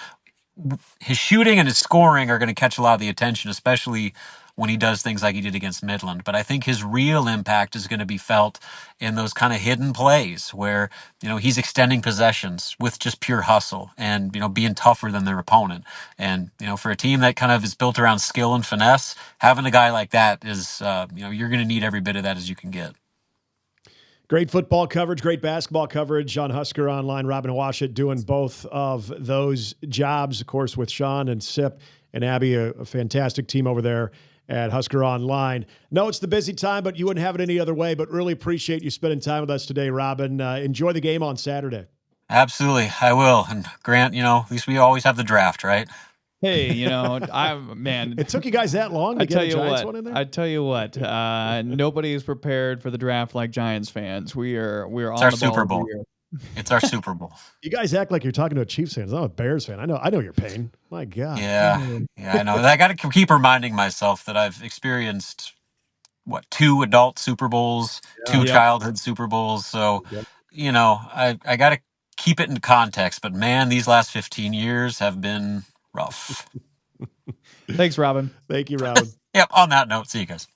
his shooting and his scoring are going to catch a lot of the attention, especially when he does things like he did against Midland. But I think his real impact is going to be felt in those kind of hidden plays where, he's extending possessions with just pure hustle and, being tougher than their opponent. And, for a team that kind of is built around skill and finesse, having a guy like that is, you're going to need every bit of that as you can get. Great football coverage, great basketball coverage on Husker Online. Robin Washut doing both of those jobs, of course, with Sean and Sip and Abby, a fantastic team over there at Husker Online. No, it's the busy time, but you wouldn't have it any other way, but really appreciate you spending time with us today, Robin. Enjoy the game on Saturday. Absolutely, I will. And Grant, at least we always have the draft, right? Hey, man. It took you guys that long to get a Giants one in there? I tell you what, nobody is prepared for the draft like Giants fans. We're on our the Super ball Bowl. It's our Super Bowl. You guys act like you're talking to a Chiefs fan. I'm a Bears fan. I know your pain. My God. Yeah, I know. I got to keep reminding myself that I've experienced, 2 adult Super Bowls, 2 childhood Super Bowls. So, I got to keep it in context. But, man, these last 15 years have been rough. Thanks, Robin. Thank you, Robin. Yep, on that note, see you guys.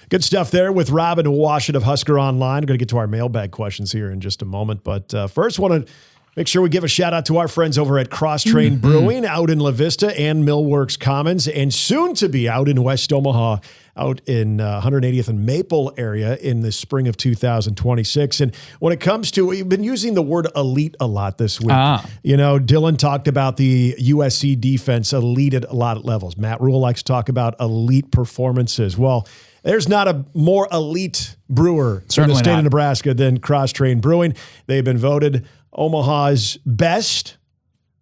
Good stuff there with Robin Washut of Husker Online. I'm going to get to our mailbag questions here in just a moment. But first, want to make sure we give a shout out to our friends over at Cross Train Brewing out in La Vista and Millworks Commons, and soon to be out in West Omaha, out in 180th and Maple area in the spring of 2026. And when it comes to, we've been using the word elite a lot this week. Dylan talked about the USC defense elite at a lot of levels. Matt Rhule likes to talk about elite performances. Well, there's not a more elite brewer in the state of Nebraska than Cross Train Brewing. They've been voted Omaha's best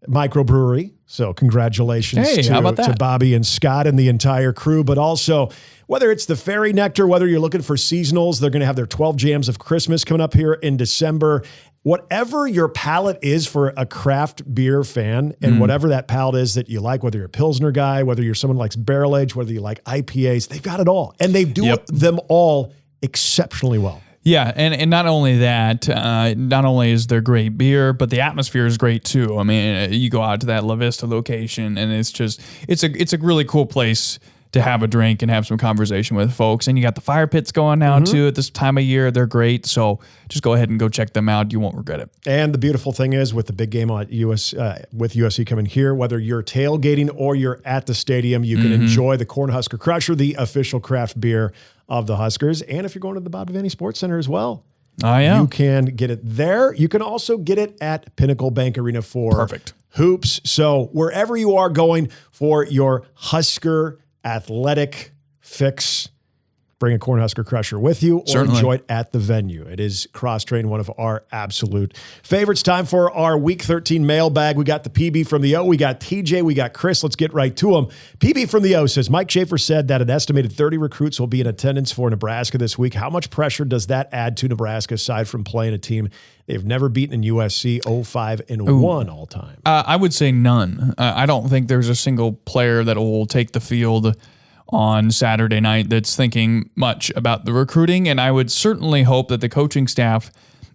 microbrewery. So congratulations to Bobby and Scott and the entire crew. But also, whether it's the Fairy Nectar, whether you're looking for seasonals, they're going to have their 12 Jams of Christmas coming up here in December. whatever your palate is for a craft beer fan, and whatever that palate is that you like, whether you're a Pilsner guy, whether you're someone who likes barrel aged, whether you like IPAs, they've got it all. And they do them all exceptionally well. Yeah, and not only that, not only is there great beer, but the atmosphere is great too. I mean, you go out to that La Vista location, and it's a really cool place to have a drink and have some conversation with folks. And you got the fire pits going now too at this time of year. They're great. So just go ahead and go check them out. You won't regret it. And the beautiful thing is with the big game with USC coming here, whether you're tailgating or you're at the stadium, you can enjoy the Cornhusker Crusher, the official craft beer of the Huskers. And if you're going to the Bob Devaney Sports Center as well, you can get it there. You can also get it at Pinnacle Bank Arena for hoops. So wherever you are going for your Husker athletic fix, bring a Cornhusker Crusher with you or enjoy it at the venue. It is cross-train, one of our absolute favorites. Time for our Week 13 mailbag. We got the PB from the O. We got TJ. We got Chris. Let's get right to them. PB from the O says, Mike Schaefer said that an estimated 30 recruits will be in attendance for Nebraska this week. How much pressure does that add to Nebraska aside from playing a team they've never beaten in USC 0-5-1 all time? I would say none. I don't think there's a single player that will take the field on Saturday night that's thinking much about the recruiting, and I would certainly hope that the coaching staff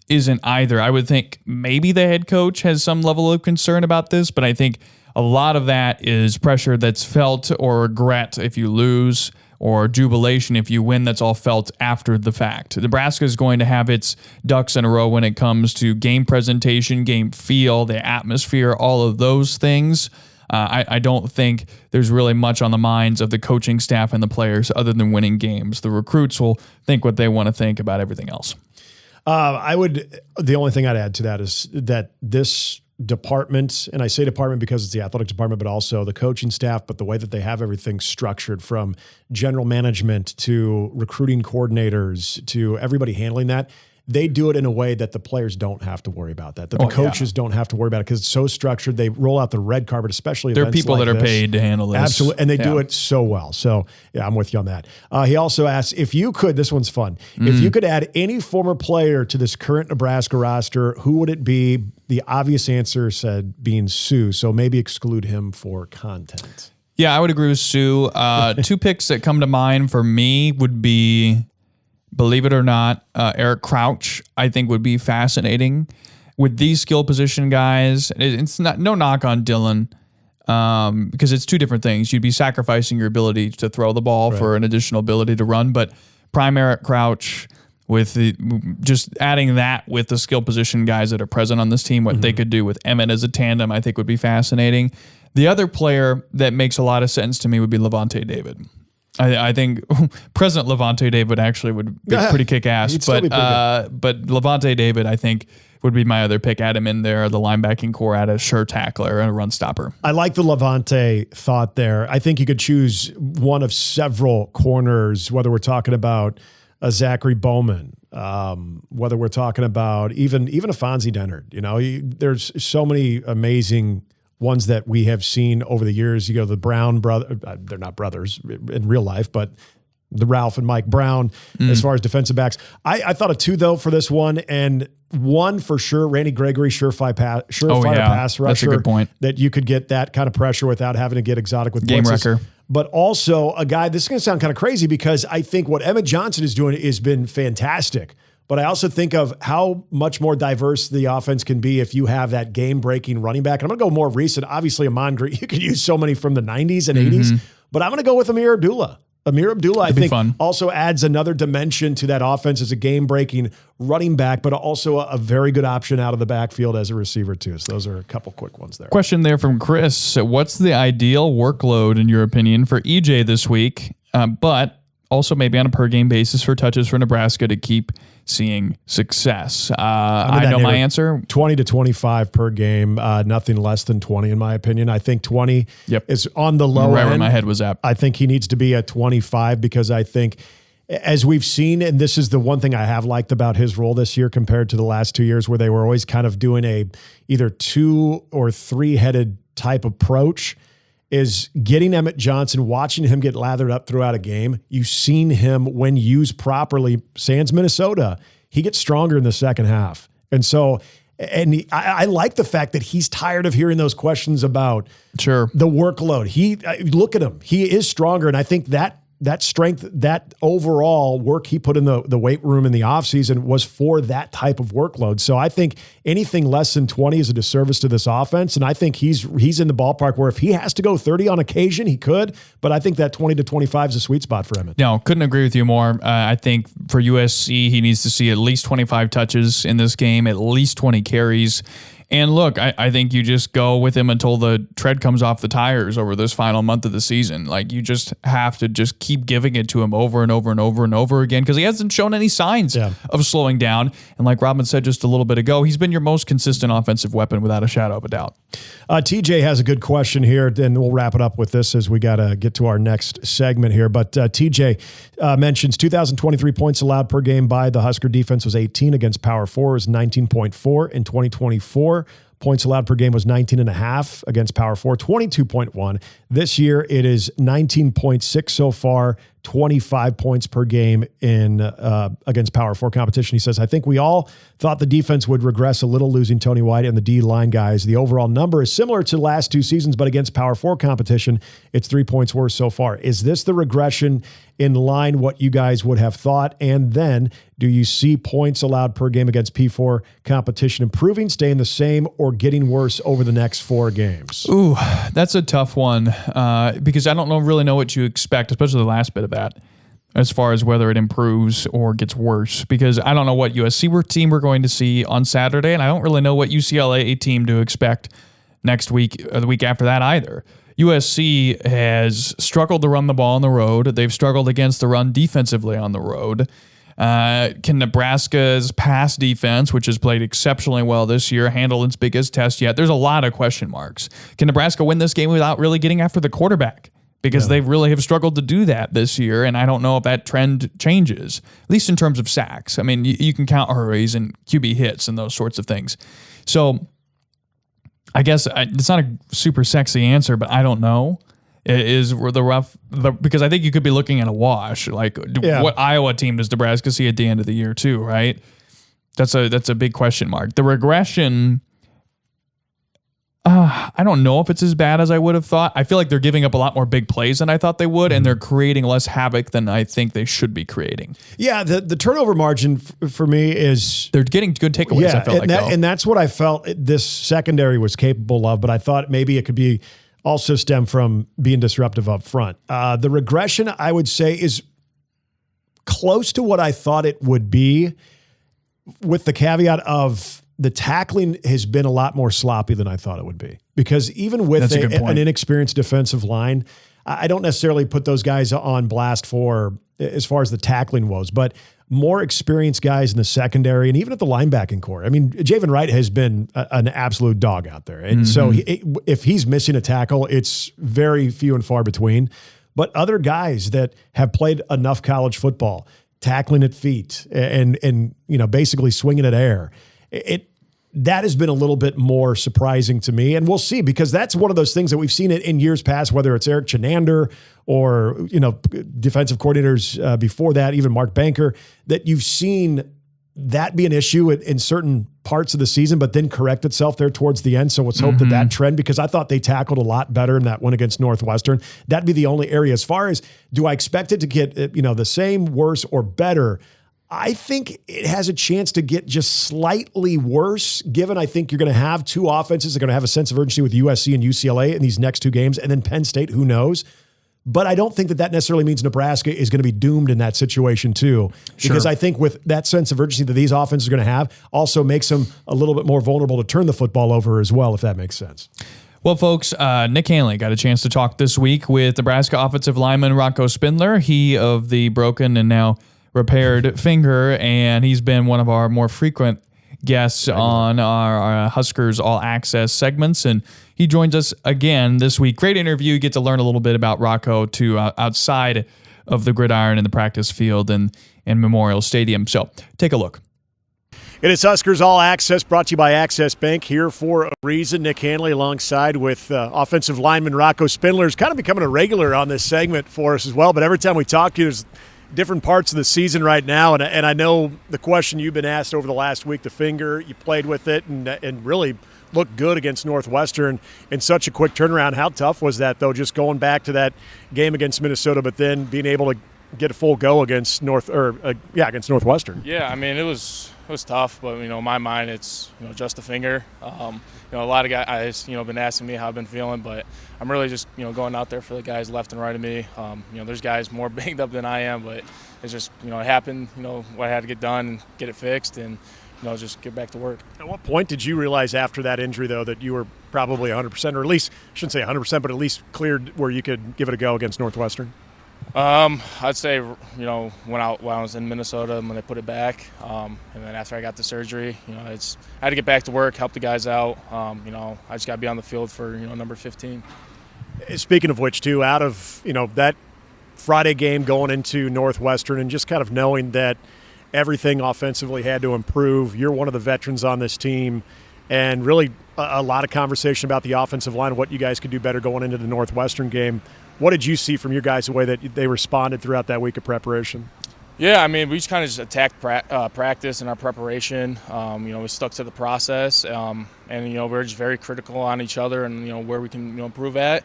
isn't either. I would think maybe the head coach has some level of concern about this, but I think a lot of that is pressure that's felt, or regret if you lose, or jubilation if you win, that's all felt after the fact. Nebraska is going to have its ducks in a row when it comes to game presentation, game feel, the atmosphere, all of those things. I don't think there's really much on the minds of the coaching staff and the players other than winning games. The recruits will think what they want to think about everything else. The only thing I'd add to that is that this department, and I say department because it's the athletic department, but also the coaching staff, but the way that they have everything structured from general management to recruiting coordinators to everybody handling that, they do it in a way that the players don't have to worry about that the coaches don't have to worry about it because it's so structured. They roll out the red carpet, especially there are people like that are paid to handle this. Absolutely. And they do it so well. So yeah, I'm with you on that. He also asks if you could, this one's fun. If you could add any former player to this current Nebraska roster, who would it be? The obvious answer said being Sue. So maybe exclude him for content. Yeah, I would agree with Sue. Two picks that come to mind for me would be, believe it or not, Eric Crouch, I think, would be fascinating. With these skill position guys, it's not no knock on Dylan because it's two different things. You'd be sacrificing your ability to throw the ball for an additional ability to run, but prime Eric Crouch, with just adding that with the skill position guys that are present on this team, what they could do with Emmett as a tandem, I think would be fascinating. The other player that makes a lot of sense to me would be Levante David. I think President Levante David actually would be pretty kick-ass, but Levante David, I think, would be my other pick. Add him in there, the linebacking core, add a sure tackler and a run stopper. I like the Levante thought there. I think you could choose one of several corners, whether we're talking about a Zachary Bowman, whether we're talking about even a Fonzie Dennard. You know, there's so many amazing ones that we have seen over the years. You go, the Brown brother, they're not brothers in real life, but the Ralph and Mike Brown, as far as defensive backs. I thought of two, though, for this one, and one for sure, Randy Gregory, surefire pass rusher. That's a good point. That you could get that kind of pressure without having to get exotic with game blitzes. wrecker. But also a guy, this is going to sound kind of crazy because I think what Emmett Johnson is doing has been fantastic. But I also think of how much more diverse the offense can be if you have that game-breaking running back. And I'm going to go more recent. Obviously, Amon Green, you could use so many from the 90s and 80s. But I'm going to go with Amir Abdullah. Amir Abdullah, I think, also adds another dimension to that offense as a game-breaking running back, but also a very good option out of the backfield as a receiver, too. So those are a couple quick ones there. Question there from Chris. What's the ideal workload, in your opinion, for EJ this week, but also maybe on a per-game basis for touches for Nebraska to keep seeing success? I know my answer. 20 to 25 per game, nothing less than 20 in my opinion. I think 20 is on the low end. Where my head was at. I think he needs to be at 25 because I think, as we've seen, and this is the one thing I have liked about his role this year compared to the last 2 years where they were always kind of doing a either 2 or 3-headed type approach, is getting Emmett Johnson, watching him get lathered up throughout a game. You've seen him, when used properly, sans Minnesota, he gets stronger in the second half. And so, I like the fact that he's tired of hearing those questions about the workload. Look at him. He is stronger. And I think that strength, that overall work he put in the weight room in the offseason was for that type of workload. So I think anything less than 20 is a disservice to this offense. And I think he's in the ballpark where if he has to go 30 on occasion, he could. But I think that 20 to 25 is a sweet spot for him. No, couldn't agree with you more. I think for USC, he needs to see at least 25 touches in this game, at least 20 carries. And look, I think you just go with him until the tread comes off the tires over this final month of the season. Like, you just have to just keep giving it to him over and over and over and over again, because he hasn't shown any signs of slowing down. And like Robin said just a little bit ago, he's been your most consistent offensive weapon without a shadow of a doubt. TJ has a good question here, and we'll wrap it up with this as we got to get to our next segment here. But TJ mentions 2023 points allowed per game by the Husker defense was 18 against Power 4 was 19.4 in 2024. Points allowed per game was 19.5 against Power 4, 22.1. This year it is 19.6 so far, 25 points per game in against Power 4 competition. He says, I think we all thought the defense would regress a little, losing Tony White and the D-line guys. The overall number is similar to the last two seasons, but against Power 4 competition, it's 3 points worse so far. Is this the regression in line what you guys would have thought? And then do you see points allowed per game against P4 competition improving, staying the same, or getting worse over the next 4 games? Ooh, that's a tough one because I don't really know what you expect, especially the last bit of that, as far as whether it improves or gets worse, because I don't know what USC team we're going to see on Saturday, and I don't really know what UCLA team to expect next week or the week after that either. USC has struggled to run the ball on the road. They've struggled against the run defensively on the road. Can Nebraska's pass defense, which has played exceptionally well this year, handle its biggest test yet? There's a lot of question marks. Can Nebraska win this game without really getting after the quarterback? Because they really have struggled to do that this year, and I don't know if that trend changes, at least in terms of sacks. I mean, you can count hurries and QB hits and those sorts of things. So I guess it's not a super sexy answer, but I don't know. Because I think you could be looking at a wash. Like, what Iowa team does Nebraska see at the end of the year too, right? That's a big question mark. The regression, I don't know if it's as bad as I would have thought. I feel like they're giving up a lot more big plays than I thought they would, and they're creating less havoc than I think they should be creating. Yeah, the turnover margin for me is... They're getting good takeaways, I felt and that's what I felt this secondary was capable of, but I thought maybe it could be also stem from being disruptive up front. The regression, I would say, is close to what I thought it would be, with the caveat of the tackling has been a lot more sloppy than I thought it would be. Because even with an inexperienced defensive line, I don't necessarily put those guys on blast for as far as the tackling woes, but more experienced guys in the secondary and even at the linebacking core. I mean, Javen Wright has been an absolute dog out there. And so if he's missing a tackle, it's very few and far between. But other guys that have played enough college football, tackling at feet and basically swinging at air, that has been a little bit more surprising to me. And we'll see, because that's one of those things that we've seen it in years past, whether it's Eric Chenander or, defensive coordinators before that, even Mark Banker, that you've seen that be an issue in certain parts of the season, but then correct itself there towards the end. So let's hope that trend, because I thought they tackled a lot better in that one against Northwestern. That'd be the only area. As far as, do I expect it to get, the same, worse, or better? I think it has a chance to get just slightly worse, given I think you're going to have two offenses that are going to have a sense of urgency with USC and UCLA in these next 2 games, and then Penn State, who knows? But I don't think that necessarily means Nebraska is going to be doomed in that situation too, because I think with that sense of urgency that these offenses are going to have also makes them a little bit more vulnerable to turn the football over as well, if that makes sense. Well, folks, Nick Hanley got a chance to talk this week with Nebraska offensive lineman Rocco Spindler, he of the broken and now repaired finger, and he's been one of our more frequent guests on our Huskers All Access segments, and he joins us again this week. Great interview. You get to learn a little bit about Rocco too, outside of the gridiron and the practice field and Memorial Stadium. So take a look. It is Huskers All Access, brought to you by Access Bank, here for a reason. Nick Hanley alongside with offensive lineman Rocco Spindler is kind of becoming a regular on this segment for us as well, but every time we talk to you, different parts of the season right now, and I know the question you've been asked over the last week, the finger, you played with it and really looked good against Northwestern in such a quick turnaround. How tough was that, though, just going back to that game against Minnesota, but then being able to get a full go against against Northwestern? Yeah, I mean, it was tough, but in my mind, it's just a finger. A lot of guys been asking me how I've been feeling, but I'm really just going out there for the guys left and right of me. There's guys more banged up than I am, but it's just it happened. What I had to get done and get it fixed, and just get back to work. At what point did you realize after that injury, though, that you were probably 100%, or at least I shouldn't say 100%, but at least cleared where you could give it a go against Northwestern? I'd say, when I was in Minnesota when they put it back, and then after I got the surgery, I had to get back to work, help the guys out. I just got to be on the field for, number 15. Speaking of which, too, out of, that Friday game going into Northwestern and just kind of knowing that everything offensively had to improve, you're one of the veterans on this team, and really a lot of conversation about the offensive line, what you guys could do better going into the Northwestern game. What did you see from your guys, the way that they responded throughout that week of preparation? Yeah, I mean, we just kind of attacked practice and our preparation. We stuck to the process, and we're just very critical on each other and where we can improve at.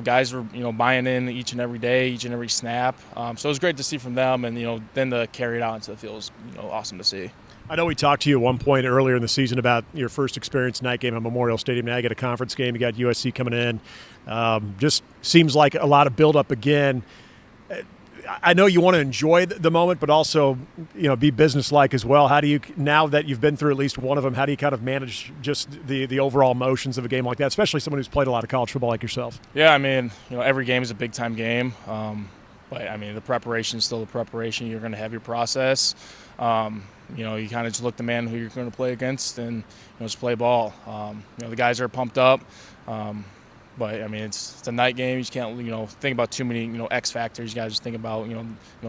Guys were buying in each and every day, each and every snap. So it was great to see from them, and then to carry it out into the field was awesome to see. I know we talked to you at one point earlier in the season about your first experience night game at Memorial Stadium. Now you got a conference game. You got USC coming in. Just seems like a lot of build-up again. I know you want to enjoy the moment, but also be businesslike as well. How do you, now that you've been through at least one of them, how do you kind of manage just the overall emotions of a game like that, especially someone who's played a lot of college football like yourself? Yeah, I mean, every game is a big-time game. But, I mean, the preparation is still the preparation. You're going to have your process. You kind of just look the man who you're going to play against and just play ball. The guys are pumped up, but I mean it's a night game. You just can't think about too many X factors. You got to just think about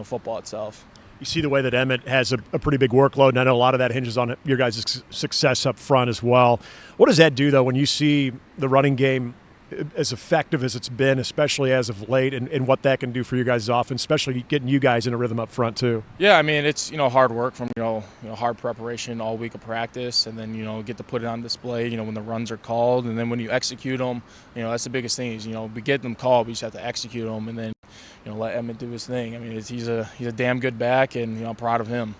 football itself. You see the way that Emmett has a pretty big workload, and I know a lot of that hinges on your guys' success up front as well. What does that do, though, when you see the running game as effective as it's been, especially as of late, and what that can do for you guys' offense, especially getting you guys in a rhythm up front too? Yeah, I mean it's hard work from hard preparation all week of practice, and then get to put it on display when the runs are called, and then when you execute them, that's the biggest thing is we get them called, we just have to execute them, and then let Emmett do his thing. I mean he's a damn good back, and I'm proud of him.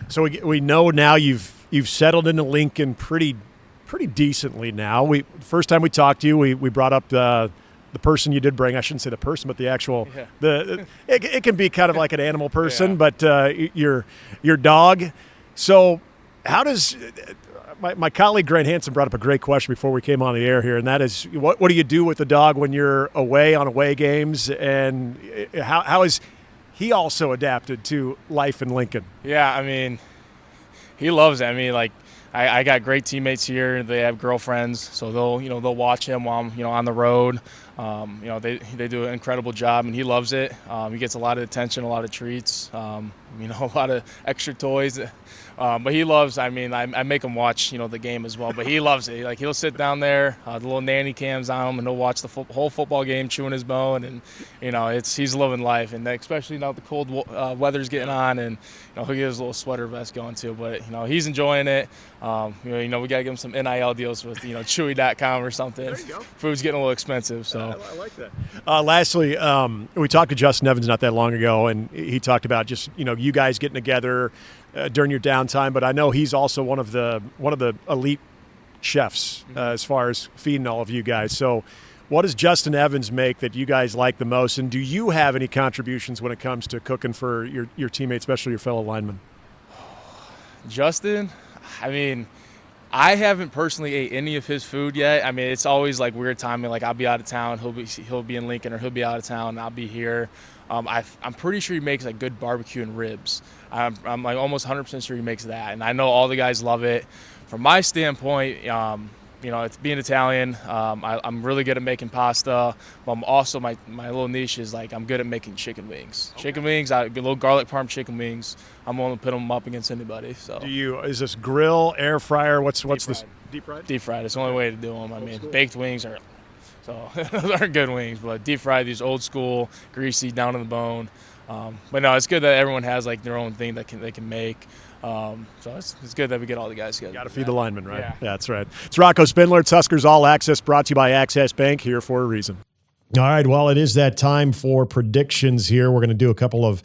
So we know now you've settled into Lincoln pretty decently now. First time we talked to you, we brought up the person you did bring. I shouldn't say the person, but the actual it can be kind of like an animal person, but your dog. So how does my colleague Grant Hansen brought up a great question before we came on the air here, and that is what do you do with the dog when you're away on away games, and how is he also adapted to life in Lincoln? Yeah, I mean he loves it. I mean I got great teammates here. They have girlfriends, so they'll watch him while I'm on the road. They do an incredible job, and he loves it. He gets a lot of attention, a lot of treats, a lot of extra toys. But he loves. I mean, I make him watch the game as well, but he loves it. Like he'll sit down there, the little nanny cams on him, and he'll watch the whole football game, chewing his bone, and he's living life. And especially now the cold weather's getting on, and he'll get his little sweater vest going too. But he's enjoying it. We gotta give him some NIL deals with Chewy.com or something. There you go. Food's getting a little expensive, so I like that. Lastly, we talked to Justin Evans not that long ago, and he talked about just you guys getting together during your downtime. But I know he's also one of the elite chefs as far as feeding all of you guys. So, what does Justin Evans make that you guys like the most? And do you have any contributions when it comes to cooking for your teammates, especially your fellow linemen? Justin, I mean, I haven't personally ate any of his food yet. I mean, it's always like weird timing. Like I'll be out of town, he'll be in Lincoln, or he'll be out of town, and I'll be here. I'm pretty sure he makes like good barbecue and ribs. I'm like almost 100% sure he makes that, and I know all the guys love it. From my standpoint, it's being Italian. I'm really good at making pasta, but I'm also my little niche is like I'm good at making chicken wings. Okay. Chicken wings, a little garlic parm chicken wings. I'm willing to put them up against anybody. So is this grill, air fryer? What's this? Deep fried. Deep fried. It's the only way to do them. I mean, baked wings are. So those aren't good wings, but deep fried, these old school, greasy, down to the bone. But no, it's good that everyone has like their own thing that they can make. So it's good that we get all the guys together. Got to feed the linemen, right? Yeah. That's right. It's Rocco Spindler. It's Huskers All Access, brought to you by Access Bank, here for a reason. All right, well, it is that time for predictions here. We're going to do a couple of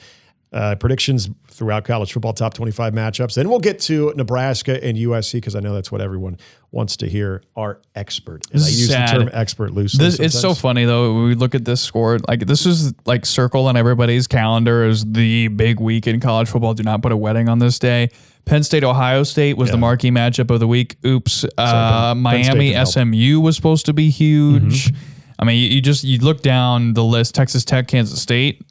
predictions throughout college football, top 25 matchups. Then we'll get to Nebraska and USC, because I know that's what everyone wants to hear. Our expert. And I use the term expert loosely. It's so funny, though. When we look at this score, like this is like circled on everybody's calendar as the big week in college football. Do not put a wedding on this day. Penn State, Ohio State was the marquee matchup of the week. Oops. Miami, SMU was supposed to be huge. Mm-hmm. I mean, you look down the list, Texas Tech, Kansas State.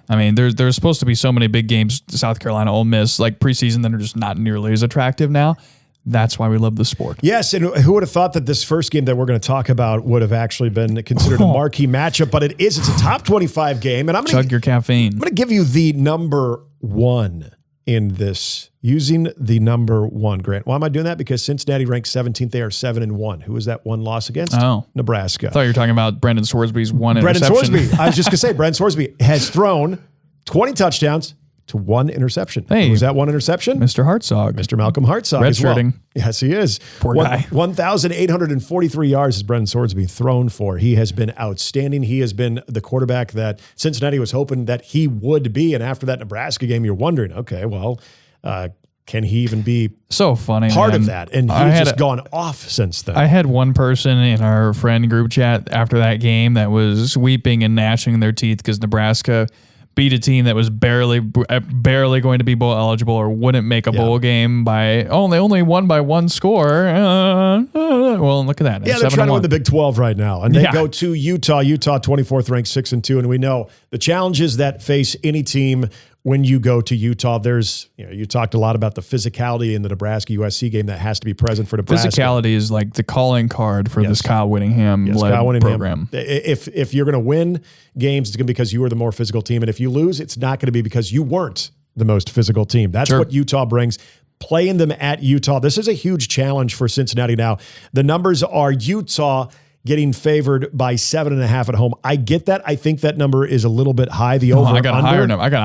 I mean, there's supposed to be so many big games, South Carolina, Ole Miss, like preseason, that are just not nearly as attractive now. That's why we love the sport. Yes, and who would have thought that this first game that we're going to talk about would have actually been considered a marquee matchup, but it is. It's a top 25 game. And Chug your caffeine. I'm going to give you the number one in this, using the number one. Grant, why am I doing that? Because Cincinnati ranked 17th. They are 7-1. Who was that one loss against? Oh. Nebraska. I thought you were talking about Brendan Sorsby's one interception. Brendan Sorsby. I was just going to say, Brendan Sorsby has thrown 20 touchdowns to one interception. Hey, who's that one interception? Mr. Hartzog. Mr. Malcolm Hartzog as well. Redshirting. Yes, he is. Poor guy. 1,843 yards has Brendan Sorsby thrown for. He has been outstanding. He has been the quarterback that Cincinnati was hoping that he would be. And after that Nebraska game, you're wondering, okay, well, can he even be so funny part man. of that? And he's just gone off since then. I had one person in our friend group chat after that game that was weeping and gnashing their teeth because Nebraska beat a team that was barely going to be bowl eligible or wouldn't make a bowl game by they only won by one score. Well, look at that. Yeah, they're trying to win the Big 12 right now. And they go to Utah. Utah 24th ranked 6-2. And we know the challenges that face any team when you go to Utah. There's, you talked a lot about the physicality in the Nebraska USC game that has to be present for Nebraska. Physicality is like the calling card for this Kyle Whittingham led program. If you're going to win games, it's going to be because you were the more physical team. And if you lose, it's not going to be because you weren't the most physical team. That's what Utah brings. Playing them at Utah. This is a huge challenge for Cincinnati now. The numbers are Utah getting favored by 7.5 at home. I get that. I think that number is a little bit high. The over I got a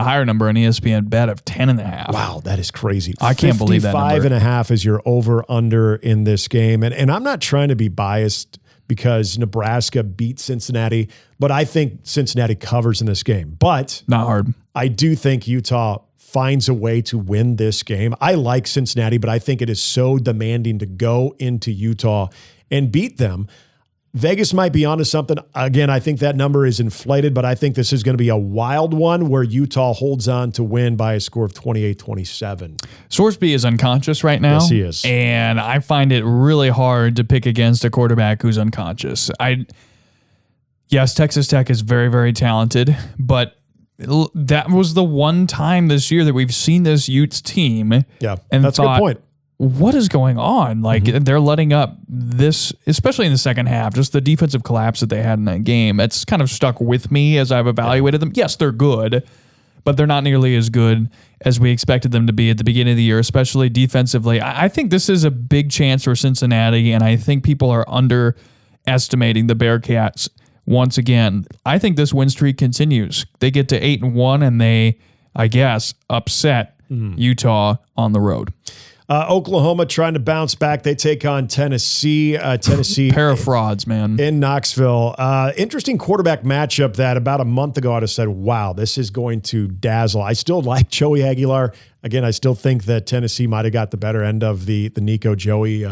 higher number on ESPN bet of 10.5. Wow, that is crazy. I can't believe that number. 55.5 is your over under in this game. And I'm not trying to be biased because Nebraska beat Cincinnati, but I think Cincinnati covers in this game. But not hard. I do think Utah finds a way to win this game. I like Cincinnati, but I think it is so demanding to go into Utah and beat them. Vegas might be onto something. Again, I think that number is inflated, but I think this is going to be a wild one where Utah holds on to win by a score of 28-27. Sorsby is unconscious right now. Yes, he is. And I find it really hard to pick against a quarterback who's unconscious. Yes, Texas Tech is very, very talented, but that was the one time this year that we've seen this Utes team. Yeah, and that's a good point. What is going on? Like, they're letting up this, especially in the second half, just the defensive collapse that they had in that game. That's kind of stuck with me as I've evaluated them. Yes, they're good, but they're not nearly as good as we expected them to be at the beginning of the year, especially defensively. I think this is a big chance for Cincinnati, and I think people are underestimating the Bearcats once again. I think this win streak continues. They get to 8-1, and they, I guess, upset Utah on the road. Oklahoma trying to bounce back. They take on Tennessee. Tennessee. Pair of frauds, man. In Knoxville. Interesting quarterback matchup that about a month ago I'd have said, wow, this is going to dazzle. I still like Joey Aguilar. Again, I still think that Tennessee might have got the better end of the Nico Joey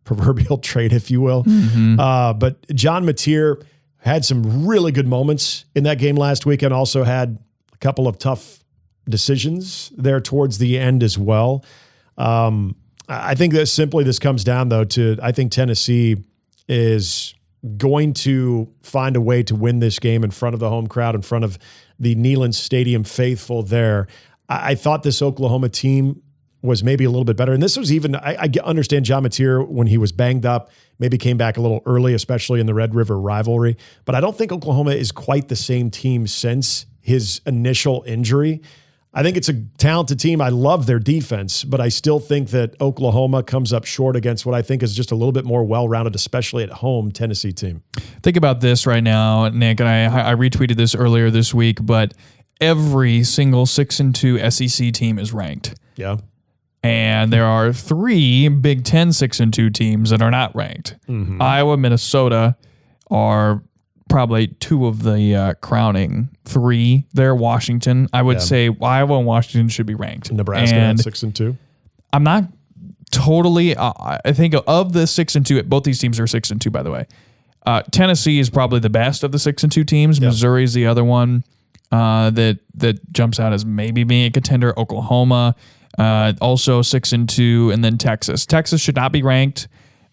proverbial trade, if you will. But John Mateer had some really good moments in that game last week and also had a couple of tough decisions there towards the end as well. I think that simply this comes down, though, to I think Tennessee is going to find a way to win this game in front of the home crowd, in front of the Neyland Stadium faithful there. I thought this Oklahoma team was maybe a little bit better. And this was even, I understand John Mateer when he was banged up, maybe came back a little early, especially in the Red River rivalry. But I don't think Oklahoma is quite the same team since his initial injury. I think it's a talented team. I love their defense, but I still think that Oklahoma comes up short against what I think is just a little bit more well-rounded, especially at home, Tennessee team. Think about this right now, Nick, and I retweeted this earlier this week, but every single 6-2 SEC team is ranked. Yeah. And there are 3 Big Ten 6-2 teams that are not ranked. Mm-hmm. Iowa, Minnesota are probably 2 of the crowning 3. They're Washington. I would say Iowa and Washington should be ranked. Nebraska at 6-2. I'm not totally. I think of the 6-2. Both these teams are 6-2, by the way. Tennessee is probably the best of the 6-2 teams. Yep. Missouri is the other one that jumps out as maybe being a contender. Oklahoma. Also 6-2, and then Texas. Texas should not be ranked.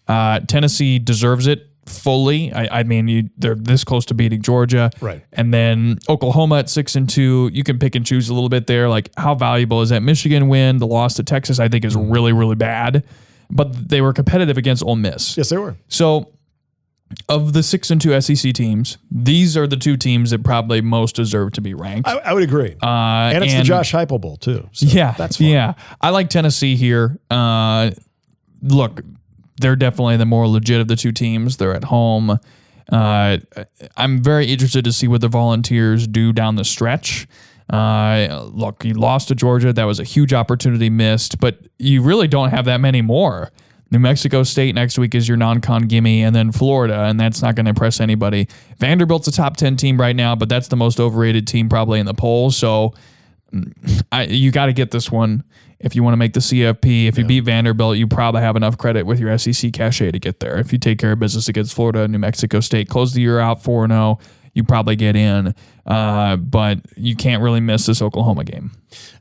Tennessee deserves it fully. I mean, they're this close to beating Georgia, right? And then Oklahoma at 6-2. You can pick and choose a little bit there. Like, how valuable is that Michigan win? The loss to Texas, I think, is really, really bad. But they were competitive against Ole Miss. Yes, they were. So, of the 6-2 SEC teams, these are the 2 teams that probably most deserve to be ranked. I would agree. And it's the Josh Heupel Bowl too. So yeah, that's fun. Yeah. I like Tennessee here. Look, they're definitely the more legit of the 2 teams. They're at home. I'm very interested to see what the Volunteers do down the stretch. Look, you lost to Georgia. That was a huge opportunity missed, but you really don't have that many more. New Mexico State next week is your non-con gimme, and then Florida, and that's not going to impress anybody. Vanderbilt's a top 10 team right now, but that's the most overrated team probably in the polls. So you got to get this one if you want to make the CFP. If you beat Vanderbilt, you probably have enough credit with your SEC cachet to get there. If you take care of business against Florida and New Mexico State, close the year out 4-0, you probably get in. But you can't really miss this Oklahoma game.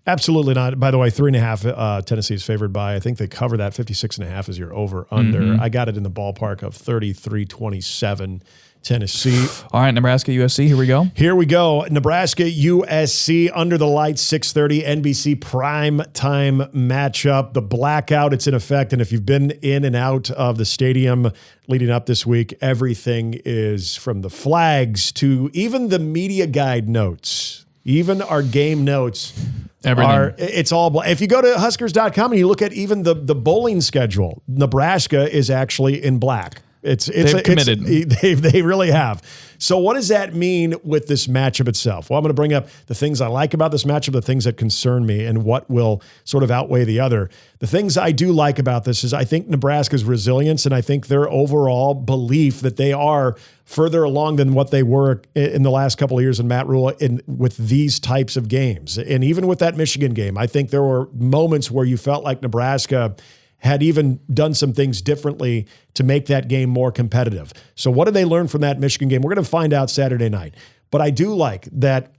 Absolutely not. By the way, 3.5 Tennessee is favored by. I think they cover that 56.5 is your over under. Mm-hmm. I got it in the ballpark of 33-27 Tennessee. All right, Nebraska USC. Here we go. Here we go. Nebraska USC under the lights, 6:30 NBC prime time matchup. The blackout, it's in effect, and if you've been in and out of the stadium leading up this week, everything is from the flags to even the media guide notes, even our game notes. Everything. It's all. If you go to Huskers.com and you look at even the bowling schedule, Nebraska is actually in black. They've committed. They really have. So what does that mean with this matchup itself? Well, I'm going to bring up the things I like about this matchup, the things that concern me, and what will sort of outweigh the other. The things I do like about this is I think Nebraska's resilience, and I think their overall belief that they are further along than what they were in the last couple of years in Matt Rhule with these types of games. And even with that Michigan game, I think there were moments where you felt like Nebraska had even done some things differently to make that game more competitive. So what did they learn from that Michigan game? We're going to find out Saturday night. But I do like that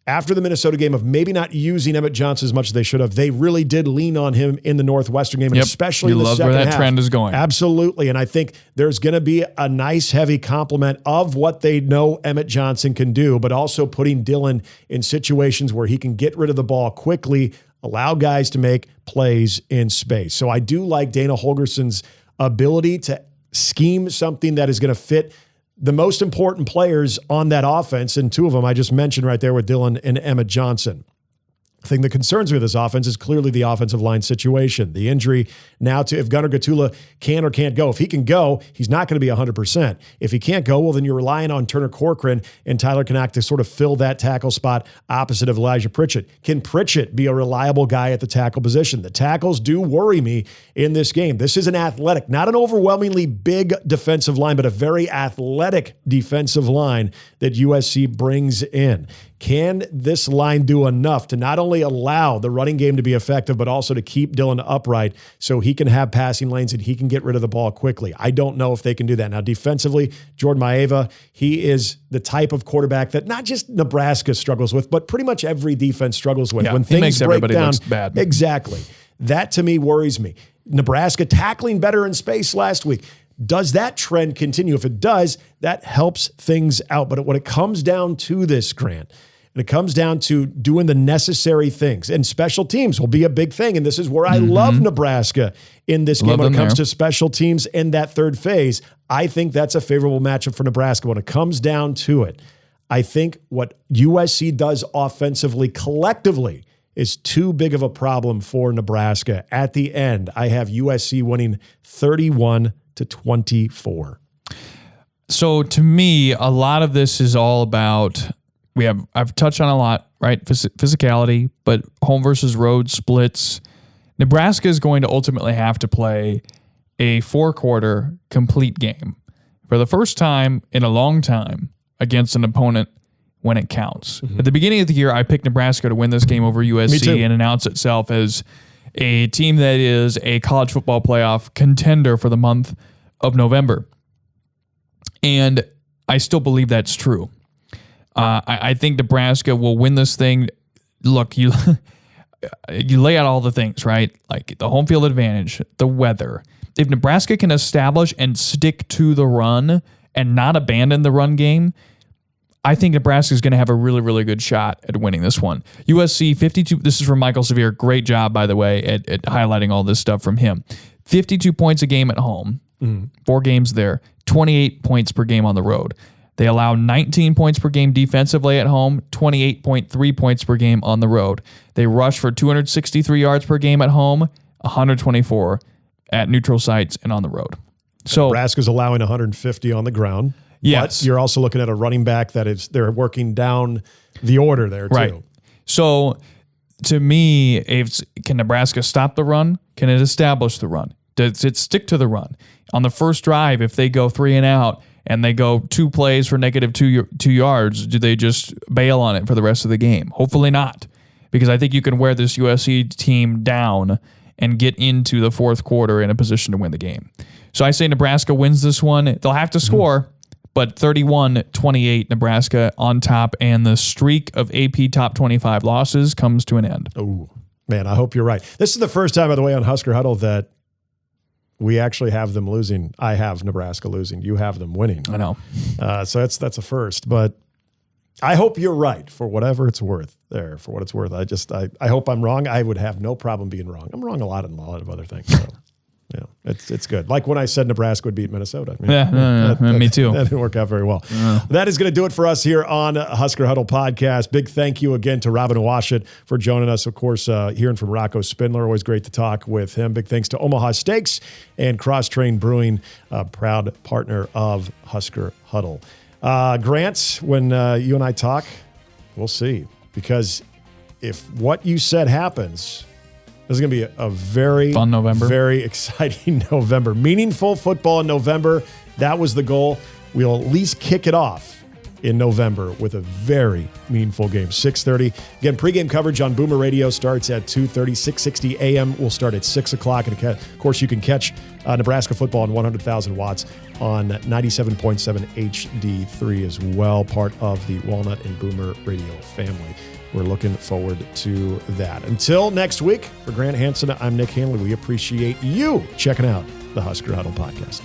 after the Minnesota game of maybe not using Emmett Johnson as much as they should have, they really did lean on him in the Northwestern game, and especially in the second half. You love where that trend is going. Absolutely. And I think there's going to be a nice heavy complement of what they know Emmett Johnson can do, but also putting Dillon in situations where he can get rid of the ball quickly, allow guys to make plays in space. So I do like Dana Holgerson's ability to scheme something that is going to fit the most important players on that offense, and 2 of them I just mentioned right there with Dillon and Emmett Johnson. The thing that concerns me with this offense is clearly the offensive line situation. The injury now to if Gunnar Gatula can or can't go. If he can go, he's not going to be 100%. If he can't go, well, then you're relying on Turner Corcoran and Tyler Knock to sort of fill that tackle spot opposite of Elijah Pritchett. Can Pritchett be a reliable guy at the tackle position? The tackles do worry me in this game. This is an athletic, not an overwhelmingly big defensive line, but a very athletic defensive line that USC brings in. Can this line do enough to not only allow the running game to be effective, but also to keep Dillon upright so he can have passing lanes and he can get rid of the ball quickly? I don't know if they can do that. Now, defensively, Jordan Maeva, he is the type of quarterback that not just Nebraska struggles with, but pretty much every defense struggles with. Yeah, when he things makes break everybody down, look bad. Exactly. That, to me, worries me. Nebraska tackling better in space last week. Does that trend continue? If it does, that helps things out. But when it comes down to this, Grant, and it comes down to doing the necessary things, and special teams will be a big thing. And this is where I love Nebraska in this game when it comes to special teams in that third phase. I think that's a favorable matchup for Nebraska. When it comes down to it, I think what USC does offensively collectively is too big of a problem for Nebraska. At the end, I have USC winning 31-24. So to me, a lot of this is all about, I've touched on a lot right? Physicality, but home versus road splits. Nebraska is going to ultimately have to play a 4-quarter complete game for the first time in a long time against an opponent when it counts. At the beginning of the year, I picked Nebraska to win this game over USC and announce itself as a team that is a college football playoff contender for the month of November. And I still believe that's true. I think Nebraska will win this thing. Look, you lay out all the things, right? Like the home field advantage, the weather. If Nebraska can establish and stick to the run and not abandon the run game, I think Nebraska is going to have a really, really good shot at winning this one. USC 52. This is from Michael Severe. Great job, by the way, at highlighting all this stuff from him. 52 points a game at home. 4 games there. 28 points per game on the road. They allow 19 points per game defensively at home, 28.3 points per game on the road. They rush for 263 yards per game at home, 124 at neutral sites and on the road. So Nebraska's allowing 150 on the ground. Yes. But you're also looking at a running back they're working down the order there too. Right. So to me, can Nebraska stop the run? Can it establish the run? Does it stick to the run? On the first drive, if they go 3 and out and they go 2 plays for negative 2 yards, do they just bail on it for the rest of the game? Hopefully not, because I think you can wear this USC team down and get into the fourth quarter in a position to win the game. So I say Nebraska wins this one. They'll have to score, but 31-28 Nebraska on top, and the streak of AP top 25 losses comes to an end. Oh, man, I hope you're right. This is the first time, by the way, on Husker Huddle that we actually have them losing. I have Nebraska losing. You have them winning. I know. So that's a first. But I hope you're right for whatever it's worth there, for what it's worth. I hope I'm wrong. I would have no problem being wrong. I'm wrong a lot of other things. So. Yeah, it's good. Like when I said Nebraska would beat Minnesota. Me too. That didn't work out very well. That is going to do it for us here on Husker Huddle Podcast. Big thank you again to Robin Washut for joining us. Of course, hearing from Rocco Spindler, always great to talk with him. Big thanks to Omaha Steaks and Cross Train Brewing, proud partner of Husker Huddle. Grant, when you and I talk, we'll see. Because if what you said happens, this is going to be a very fun November, very exciting November. Meaningful football in November. That was the goal. We'll at least kick it off in November with a very meaningful game. 6:30. Again, pregame coverage on Boomer Radio starts at 2:30. 6:60 a.m. will start at 6 o'clock. And of course, you can catch Nebraska football on 100,000 watts on 97.7 HD3 as well, part of the Walnut and Boomer Radio family. We're looking forward to that. Until next week, for Grant Hansen, I'm Nick Hanley. We appreciate you checking out the Husker Huddle Podcast.